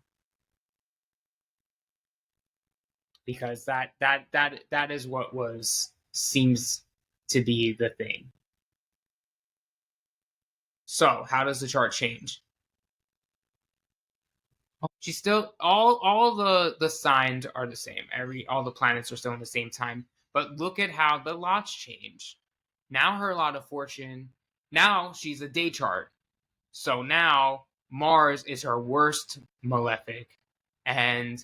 because that is what seems to be the thing. So how does the chart change? She's still all the signs are the same. All the planets are still in the same time. But look at how the lots change. Now her lot of fortune. Now she's a day chart. So now Mars is her worst malefic, and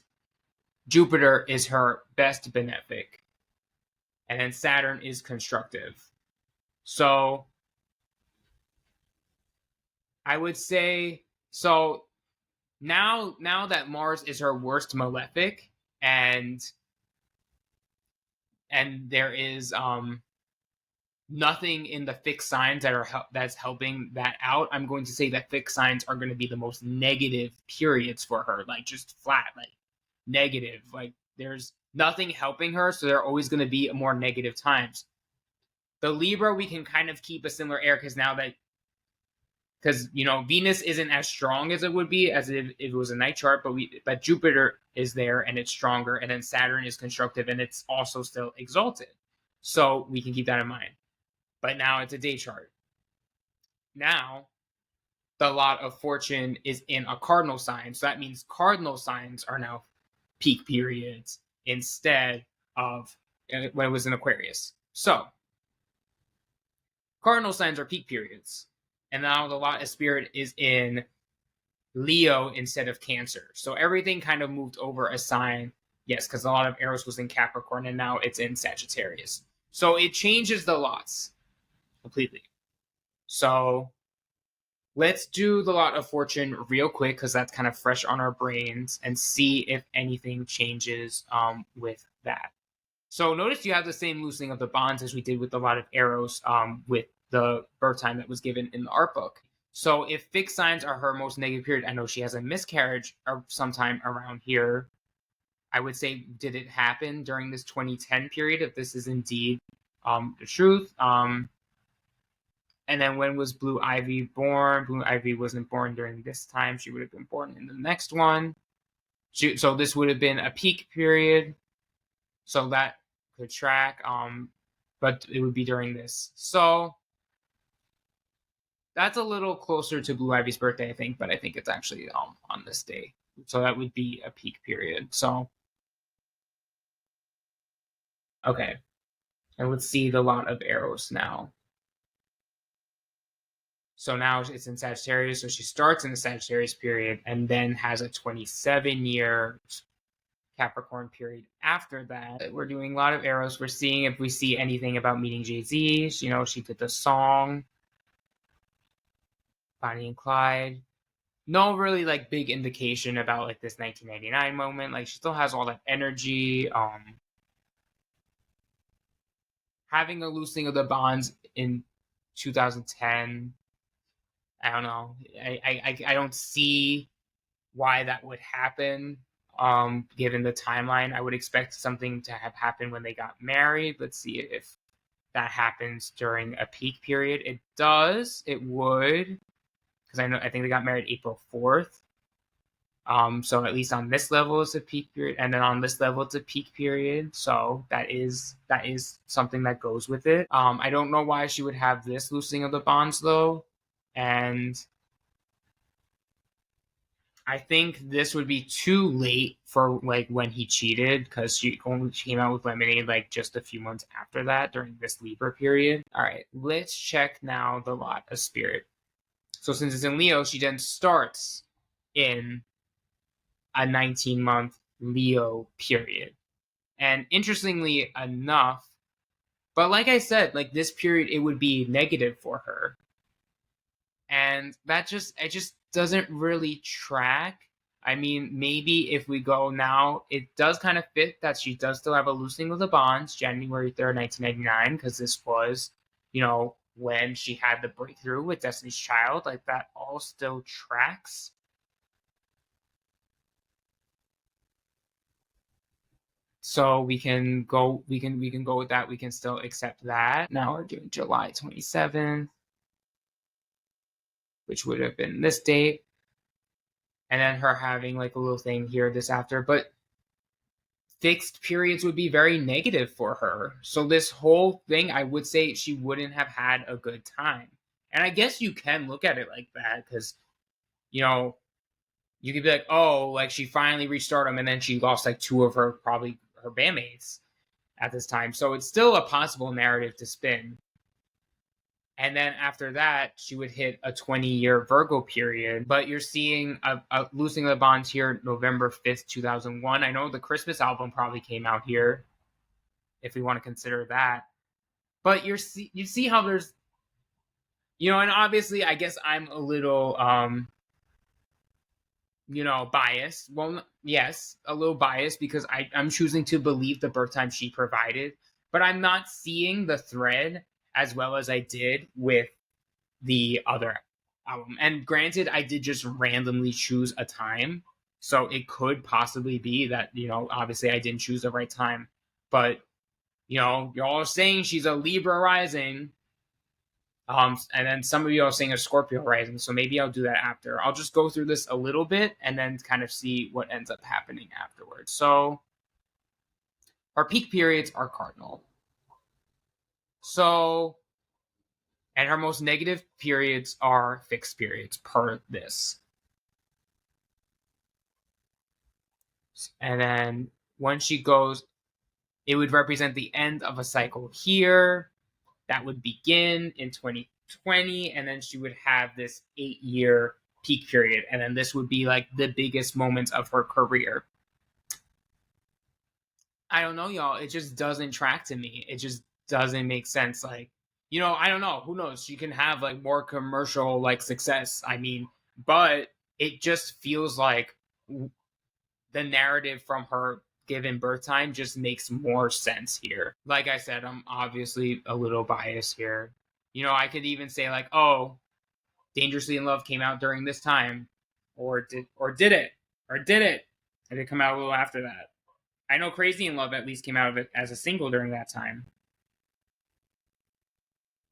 Jupiter is her best benefic, and then Saturn is constructive. So I would say, so now that Mars is her worst malefic, and there is nothing in the fixed signs that's helping that out. I'm going to say that fixed signs are going to be the most negative periods for her, like just flat, like negative. Like there's nothing helping her, so they're always going to be more negative times. The Libra, we can kind of keep a similar air because Venus isn't as strong as it would be as if it was a night chart, but Jupiter is there and it's stronger, and then Saturn is constructive and it's also still exalted, so we can keep that in mind. But now it's a day chart. Now the lot of fortune is in a cardinal sign, so that means cardinal signs are now peak periods instead of when it was in Aquarius. So cardinal signs are peak periods, and now the lot of spirit is in Leo instead of Cancer. So everything kind of moved over a sign. Yes, because a lot of Eros was in Capricorn and now it's in Sagittarius. So it changes the lots completely. So let's do the lot of fortune real quick because that's kind of fresh on our brains and see if anything changes with that. So notice you have the same loosening of the bonds as we did with a lot of Eros with the birth time that was given in the art book. So if fixed signs are her most negative period, I know she has a miscarriage sometime around here. I would say, did it happen during this 2010 period? If this is indeed the truth. And then when was Blue Ivy born? Blue Ivy wasn't born during this time. She would have been born in the next one. So this would have been a peak period. So that could track. But it would be during this. So that's a little closer to Blue Ivy's birthday, I think, but I think it's actually on this day. So that would be a peak period. So, okay. And let's see the lot of Eros now. So now it's in Sagittarius. So she starts in the Sagittarius period and then has a 27-year Capricorn period after that. We're doing a lot of Eros. We're seeing if we see anything about meeting Jay-Z. She did the song Bonnie and Clyde. No really like big indication about like this 1999 moment. Like she still has all that energy. Having a loosening of the bonds in 2010. I don't know. I don't see why that would happen. Given the timeline, I would expect something to have happened when they got married. Let's see if that happens during a peak period. It does. It would. Because I think they got married April 4th. So at least on this level it's a peak period, and then on this level it's a peak period. So that is something that goes with it. I don't know why she would have this loosening of the bonds though, and I think this would be too late for like when he cheated because she only came out with Lemonade like just a few months after that during this Libra period. All right, let's check now the lot of spirit. So since it's in Leo, she then starts in a 19-month Leo period. And interestingly enough, but like I said, like this period, it would be negative for her. And it just doesn't really track. I mean, maybe if we go now, it does kind of fit that she does still have a loosening of the bonds, January 3rd, 1999, because this was, when she had the breakthrough with Destiny's Child. Like that all still tracks. So we can go with that. We can still accept that. Now we're doing July 27th, which would have been this date. And then her having like a little thing here this after. But fixed periods would be very negative for her. So this whole thing, I would say she wouldn't have had a good time. And I guess you can look at it like that because, you could be like, oh, like she finally reached stardom and then she lost like two of her bandmates at this time. So it's still a possible narrative to spin. And then after that, she would hit a 20-year Virgo period. But you're seeing a losing of the bonds here November 5th, 2001. I know the Christmas album probably came out here, if we want to consider that. But you see how there's, and obviously I guess I'm a little, biased. Well, yes, a little biased because I'm choosing to believe the birth time she provided. But I'm not seeing the thread as well as I did with the other album. And granted, I did just randomly choose a time, so it could possibly be that, obviously I didn't choose the right time. But you're all saying she's a Libra rising. And then some of you are saying a Scorpio rising, so maybe I'll do that after. I'll just go through this a little bit and then kind of see what ends up happening afterwards. So our peak periods are cardinal. So, and her most negative periods are fixed periods per this. And then when she goes, it would represent the end of a cycle here. That would begin in 2020, and then she would have this 8-year peak period, and then this would be like the biggest moments of her career. I don't know, y'all. It just doesn't track to me. It just doesn't make sense. Like, I don't know. Who knows? She can have like more commercial like success. I mean, but it just feels like the narrative from her given birth time just makes more sense here. Like I said, I'm obviously a little biased here. I could even say like, oh, Dangerously in Love came out during this time, or did it? Or did it come out a little after that? I know Crazy in Love at least came out of it as a single during that time.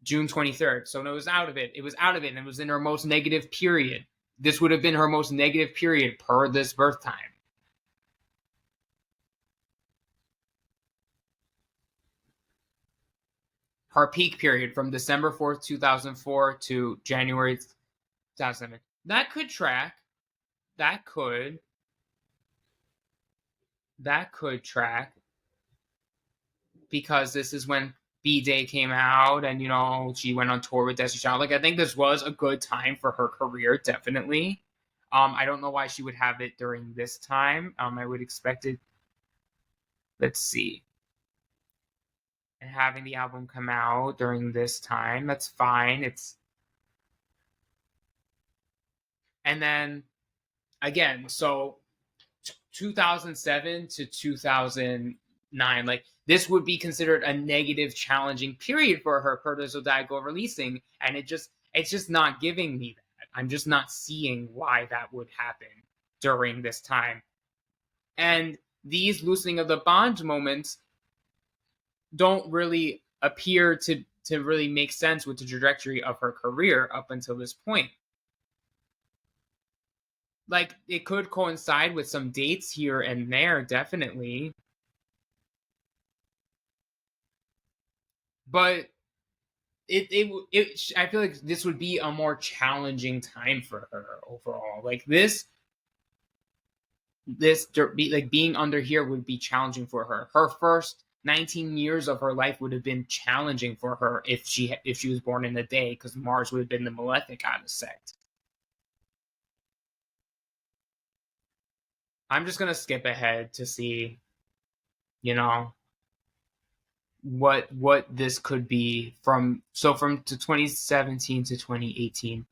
June 23rd. So it was out of it. It was out of it, and it was in her most negative period. This would have been her most negative period per this birth time. Her peak period from December 4th, 2004 to January 2007. That could track. That could track, because this is when B-Day came out, and she went on tour with Destiny Child. Like, I think this was a good time for her career, definitely. I don't know why she would have it during this time. I would expect it. Let's see. And having the album come out during this time, that's fine. And then again, so 2007 to 2009, like this would be considered a negative, challenging period for her per the Zodiacal Releasing, and it's just not giving me that. I'm just not seeing why that would happen during this time. And these loosening of the bond moments don't really appear to really make sense with the trajectory of her career up until this point. Like, it could coincide with some dates here and there, definitely. But I feel like this would be a more challenging time for her overall. Like this like being under here would be challenging for her. Her first 19 years of her life would have been challenging for her if she was born in a day, because Mars would have been the malefic aspect. I'm just gonna skip ahead to see, what this could be from 2017 to 2018.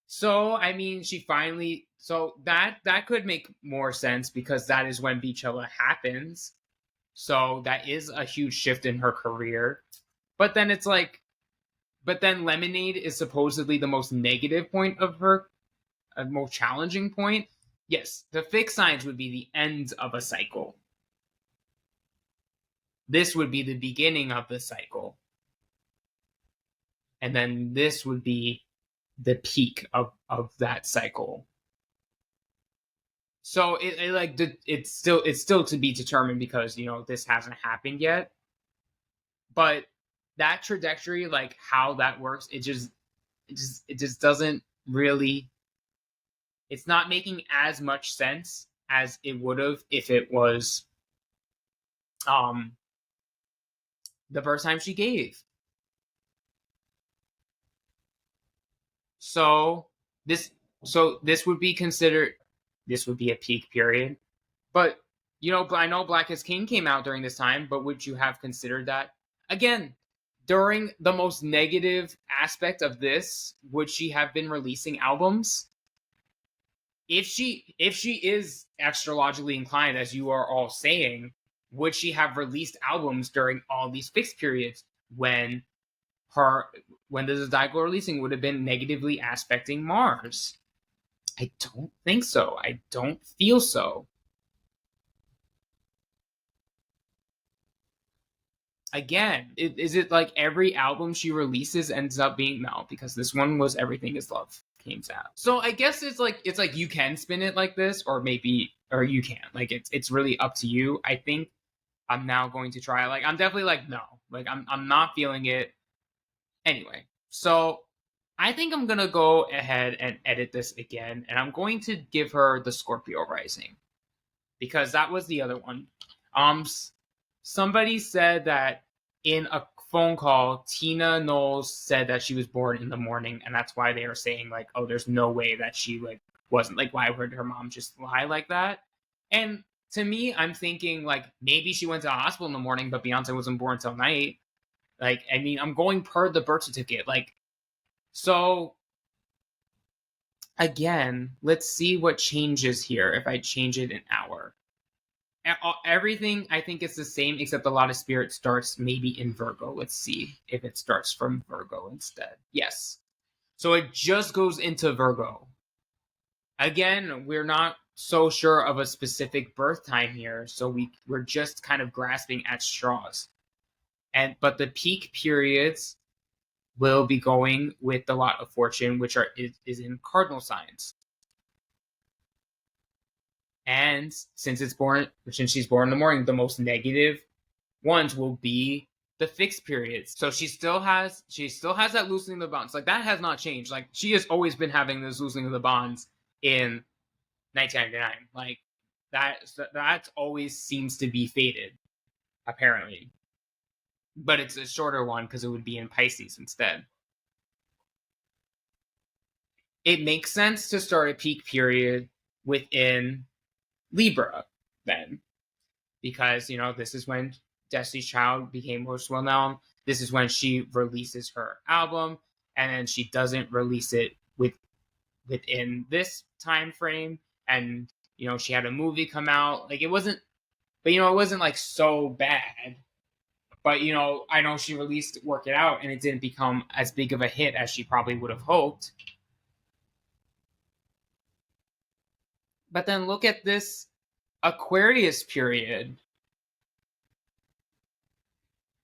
So I mean, she finally, so that could make more sense, because that is when Beachella happens. So that is a huge shift in her career. But then it's like, Lemonade is supposedly the most negative point of her, a more challenging point. Yes, the fixed signs would be the end of a cycle. This would be the beginning of the cycle. And then this would be the peak of that cycle. So it's still to be determined, because this hasn't happened yet. But that trajectory, like how that works, it just doesn't really. It's not making as much sense as it would have if it was the first time she gave. So this would be considered. This would be a peak period, but I know Black is King came out during this time, but would you have considered that again during the most negative aspect of this? Would she have been releasing albums? If she is astrologically inclined, as you are all saying, would she have released albums during all these fixed periods when her when the Zodiacal Releasing would have been negatively aspecting Mars. I don't think so. I don't feel so. Again, is it like every album she releases ends up being no? Because this one was Everything Is Love came out. So I guess it's like you can spin it like this, or maybe or you can't. Like it's really up to you. I think I'm now going to try. Like I'm definitely like no. Like I'm not feeling it. Anyway, so I think I'm gonna go ahead and edit this again, and I'm going to give her the Scorpio Rising because that was the other one. Um, somebody said that in a phone call, Tina Knowles said that she was born in the morning, and that's why they are saying like, oh, there's no way that she like wasn't like why would her mom just lie like that? And to me, I'm thinking like maybe she went to the hospital in the morning, but Beyonce wasn't born till night. Like, I mean, I'm going per the birth certificate. Like, so again, let's see what changes here if I change it an hour. Everything I think is the same except a lot of spirit starts maybe in Virgo. Let's see if it starts from Virgo instead. Yes. So it just goes into Virgo. Again, we're not so sure of a specific birth time here, so we're just kind of grasping at straws. But the peak periods will be going with the lot of fortune, which is in cardinal signs. And since she's born in the morning, the most negative ones will be the fixed periods. So she still has that loosening of the bonds. Like that has not changed. Like she has always been having this loosening of the bonds in 1999. Like that always seems to be faded, apparently. But it's a shorter one because it would be in Pisces instead. It makes sense to start a peak period within Libra then, because this is when Destiny's Child became most well known. This is when she releases her album, and then she doesn't release it within this time frame. And she had a movie come out. Like it wasn't, but it wasn't like so bad. But I know she released "Work It Out," and it didn't become as big of a hit as she probably would have hoped. But then look at this Aquarius period.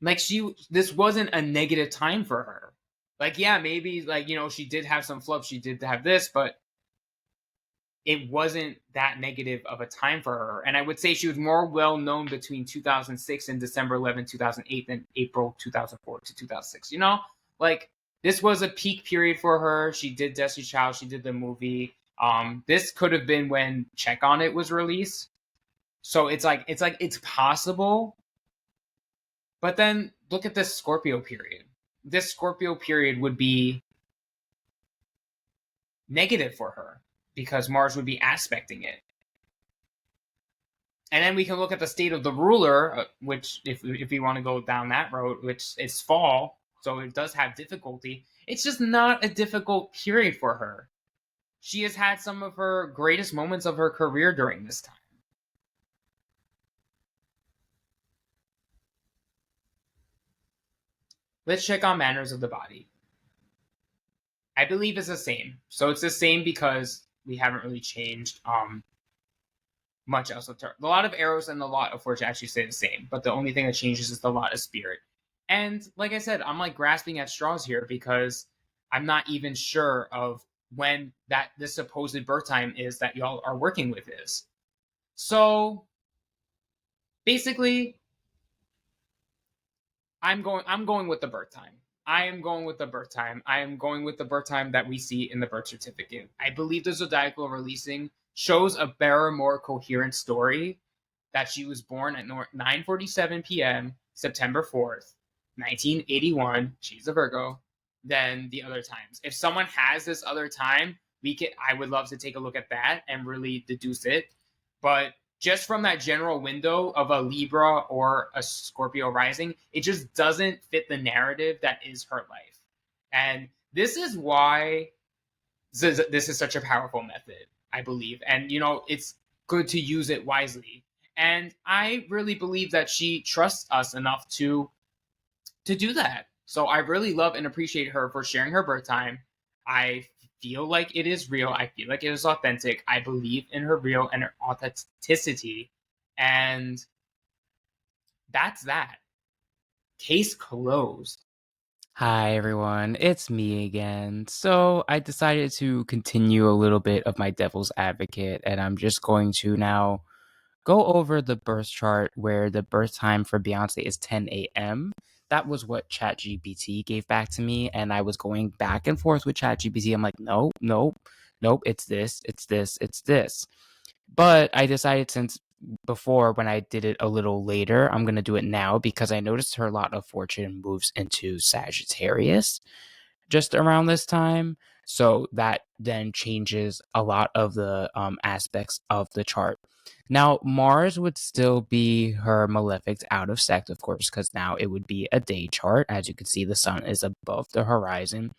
Like this wasn't a negative time for her. Like yeah, maybe like she did have some flubs, she did have this, but it wasn't that negative of a time for her. And I would say she was more well known between 2006 and December 11, 2008 than April 2004 to 2006. Like this was a peak period for her. She did Destiny's Child, she did the movie. This could have been when Check on It was released. So it's possible. But then look at this Scorpio period. This Scorpio period would be negative for her because Mars would be aspecting it. And then we can look at the state of the ruler, which if we want to go down that road, which is fall, so it does have difficulty. It's just not a difficult period for her. She has had some of her greatest moments of her career during this time. Let's check on manners of the body. I believe it's the same. So it's the same because we haven't really changed much else. The lot of arrows and the lot of fortune actually stay the same, but the only thing that changes is the lot of spirit. And like I said, I'm like grasping at straws here because I'm not even sure of when that this supposed birth time is that y'all are working with is. So basically, I'm going with the birth time. I am going with the birth time. I am going with the birth time that we see in the birth certificate. I believe the Zodiacal Releasing shows a better, more coherent story that she was born at 9:47 p.m. September 4th, 1981. She's a Virgo. Than the other times. If someone has this other time, I would love to take a look at that and really deduce it. But just from that general window of a Libra or a Scorpio rising, it just doesn't fit the narrative that is her life. And this is why this is such a powerful method, I believe. And, it's good to use it wisely. And I really believe that she trusts us enough to do that. So I really love and appreciate her for sharing her birth time. I feel like it is real. I feel like it is authentic. I believe in her real and her authenticity. And that's that. Case closed. Hi everyone, it's me again. So I decided to continue a little bit of my devil's advocate, and I'm just going to now go over the birth chart where the birth time for Beyonce is 10 a.m. That was what ChatGPT gave back to me, and I was going back and forth with ChatGPT. I'm like, nope, nope, nope, it's this, it's this, it's this. But I decided since before when I did it a little later, I'm going to do it now because I noticed her lot of fortune moves into Sagittarius just around this time. So that then changes a lot of the aspects of the chart. Now, Mars would still be her malefic out of sect, of course, because now it would be a day chart. As you can see, the sun is above the horizon.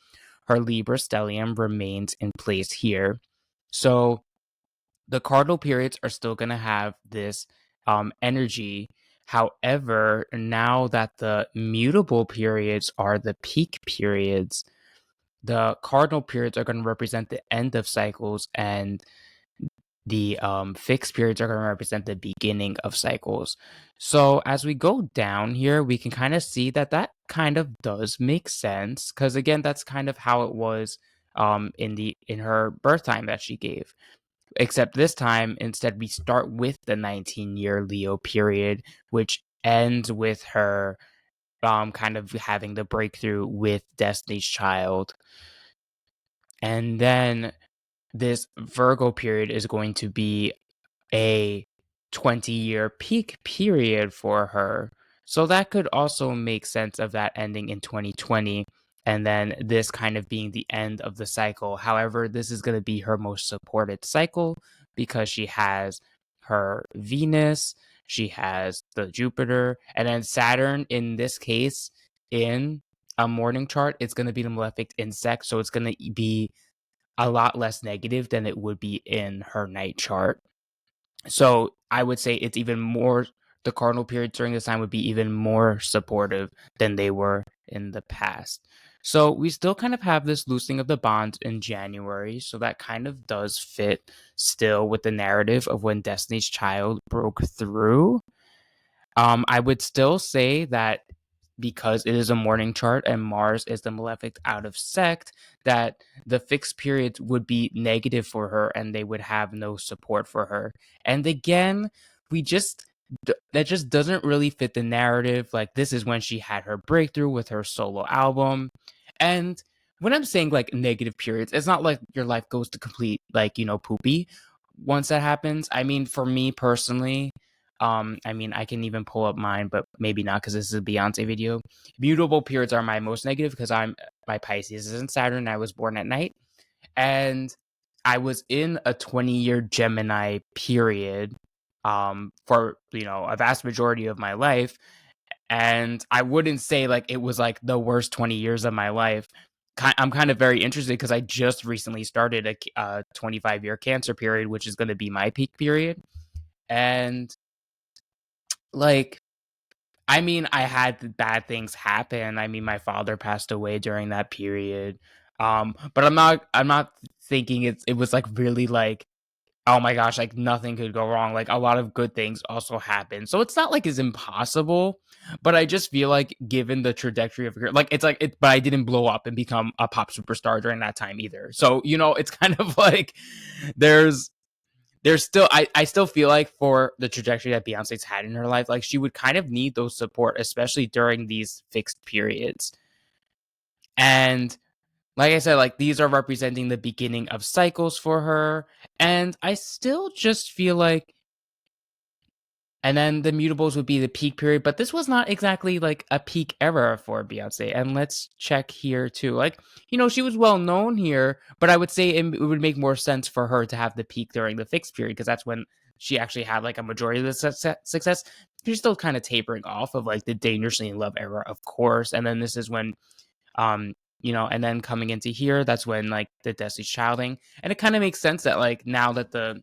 Her Libra stellium remains in place here. So the cardinal periods are still going to have this energy. However, now that the mutable periods are the peak periods, the cardinal periods are going to represent the end of cycles, and the fixed periods are going to represent the beginning of cycles. So as we go down here, we can kind of see that that kind of does make sense because again, that's kind of how it was in her birth time that she gave. Except this time, instead, we start with the 19-year Leo period, which ends with her kind of having the breakthrough with Destiny's Child. And then this Virgo period is going to be a 20-year peak period for her. So that could also make sense of that ending in 2020 and then this kind of being the end of the cycle. However, this is going to be her most supported cycle because she has her Venus, she has the Jupiter, and then Saturn in this case in a morning chart, it's going to be the malefic insect. So it's going to be a lot less negative than it would be in her night chart. So I would say it's even more, the cardinal periods during this time would be even more supportive than they were in the past. So we still kind of have this loosening of the bonds in January. So that kind of does fit still with the narrative of when Destiny's Child broke through. I would still say that because it is a morning chart and Mars is the malefic out of sect, that the fixed periods would be negative for her and they would have no support for her. And again, we just that just doesn't really fit the narrative. Like this is when she had her breakthrough with her solo album. And when I'm saying like negative periods, it's not like your life goes to complete like, poopy once that happens. I mean, for me personally, I mean, I can even pull up mine, but maybe not because this is a Beyonce video. Mutable periods are my most negative because my Pisces is in Saturn. I was born at night, and I was in a 20-year Gemini period, for a vast majority of my life, and I wouldn't say like it was like the worst 20 years of my life. I'm kind of very interested because I just recently started a 25-year Cancer period, which is going to be my peak period, and like I mean, I had bad things happen. I mean, my father passed away during that period. But I'm not thinking it was like really like, oh my gosh, like nothing could go wrong. Like a lot of good things also happened. So it's not like it's impossible, but I just feel like given the trajectory of like it's like it but I didn't blow up and become a pop superstar during that time either. So, it's kind of like there's still I still feel like for the trajectory that Beyonce's had in her life, like she would kind of need those support, especially during these fixed periods. And like I said, like these are representing the beginning of cycles for her. And I still just feel like and then the mutables would be the peak period, but this was not exactly like a peak era for Beyonce. And let's check here too. Like, she was well known here, but I would say it would make more sense for her to have the peak during the fixed period because that's when she actually had like a majority of the success. She's still kind of tapering off of like the Dangerously in Love era, of course. And then this is when, and then coming into here, that's when like the Destiny's Childing. And it kind of makes sense that like now that the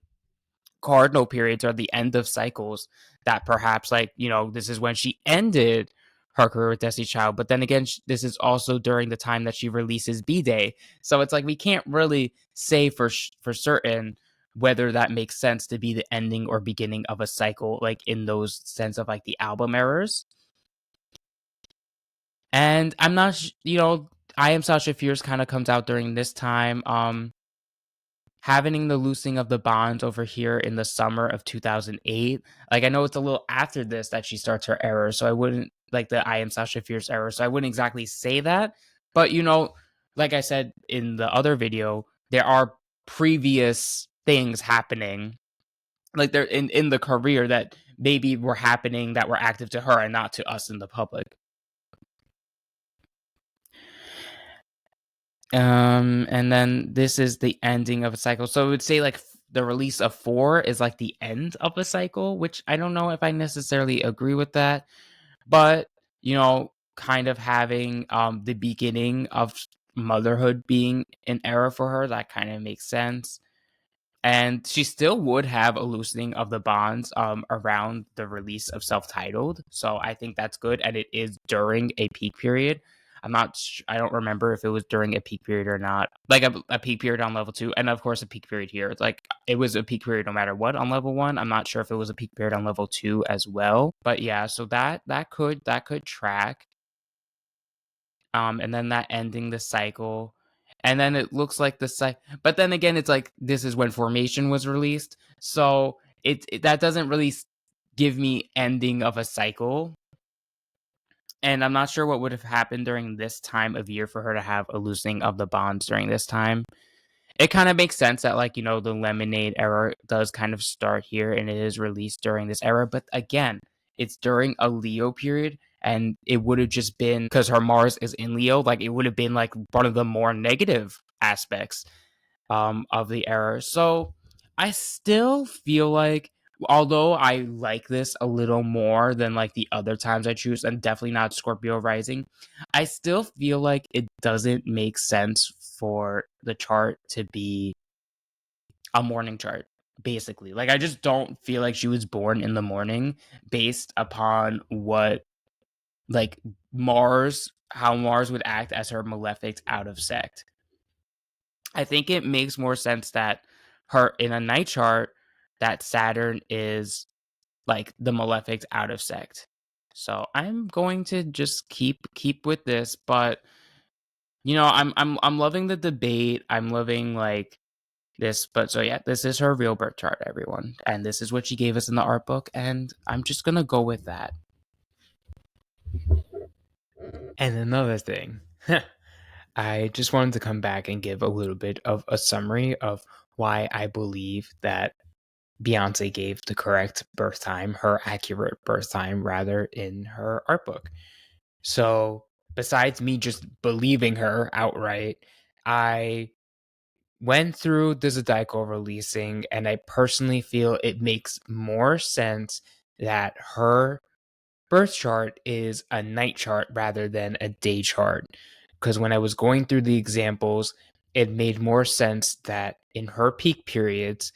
cardinal periods are the end of cycles, that perhaps like this is when she ended her career with Destiny Child. But then again, this is also during the time that she releases B-Day. So it's like we can't really say for certain whether that makes sense to be the ending or beginning of a cycle, like in those sense of like the album errors. And I'm not, I Am Sasha Fierce kind of comes out during this time. Having the loosening of the bonds over here in the summer of 2008. Like, I know it's a little after this that she starts her error, so I wouldn't like the I Am Sasha Fierce error, so I wouldn't exactly say that. But, like I said in the other video, there are previous things happening, like they're in the career that maybe were happening that were active to her and not to us in the public. And then this is the ending of a cycle. So I would say like the release of 4 is like the end of a cycle, which I don't know if I necessarily agree with that, but kind of having the beginning of motherhood being an era for her, that kind of makes sense. And she still would have a loosening of the bonds around the release of self-titled, so I think that's good, and it is during a peak period. I don't remember if it was during a peak period or not, like a peak period on level 2, and of course a peak period here. It's like it was a peak period no matter what on level 1. I'm not sure if it was a peak period on level 2 as well, but yeah, so that could track. And then that ending the cycle. And then it looks like but then again, it's like this is when Formation was released, so that doesn't really give me ending of a cycle. And I'm not sure what would have happened during this time of year for her to have a loosening of the bonds during this time. It kind of makes sense that the Lemonade era does kind of start here and it is released during this era, but again, it's during a Leo period, and it would have just been because her Mars is in Leo, like it would have been like one of the more negative aspects of the era. So I still feel like, although I like this a little more than like the other times I choose, and definitely not Scorpio rising, I still feel like it doesn't make sense for the chart to be a morning chart. Basically, like I just don't feel like she was born in the morning based upon what like how Mars would act as her malefic out of sect. I think it makes more sense that her in a night chart that Saturn is like the malefic out of sect. So I'm going to just keep with this, but I'm loving the debate. I'm loving like this, but so yeah, this is her real birth chart, everyone, and this is what she gave us in the art book, and I'm just gonna go with that. And another thing, I just wanted to come back and give a little bit of a summary of why I believe that Beyoncé gave the correct birth time, her accurate birth time, rather, in her art book. So, besides me just believing her outright, I went through the Zodiacal Releasing, and I personally feel it makes more sense that her birth chart is a night chart rather than a day chart. Because when I was going through the examples, it made more sense that in her peak periods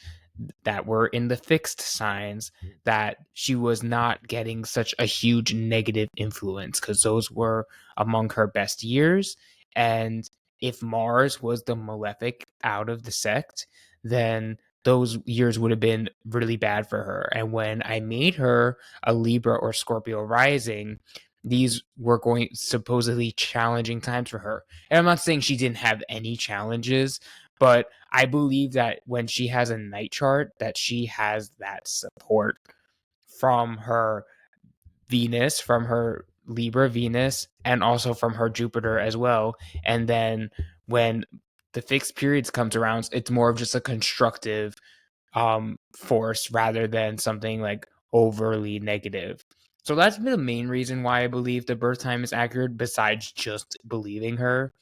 that were in the fixed signs, that she was not getting such a huge negative influence because those were among her best years. And if Mars was the malefic out of the sect, then those years would have been really bad for her. And when I made her a Libra or Scorpio rising, these were going supposedly challenging times for her. And I'm not saying she didn't have any challenges, but I believe that when she has a night chart, that she has that support from her Venus, from her Libra Venus, and also from her Jupiter as well. And then when the fixed periods comes around, it's more of just a constructive force rather than something like overly negative. So that's the main reason why I believe the birth time is accurate, besides just believing her.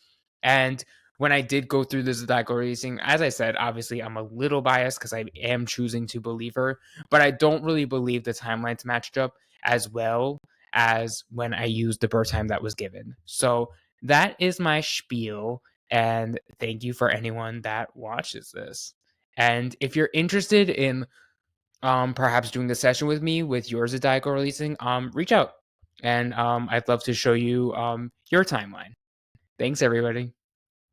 And when I did go through this Zodiacal Releasing, as I said, obviously I'm a little biased because I am choosing to believe her, but I don't really believe the timelines matched up as well as when I used the birth time that was given. So that is my spiel, and thank you for anyone that watches this. And if you're interested in perhaps doing the session with me with your Zodiacal Releasing, reach out. and I'd love to show you your timeline. Thanks, everybody.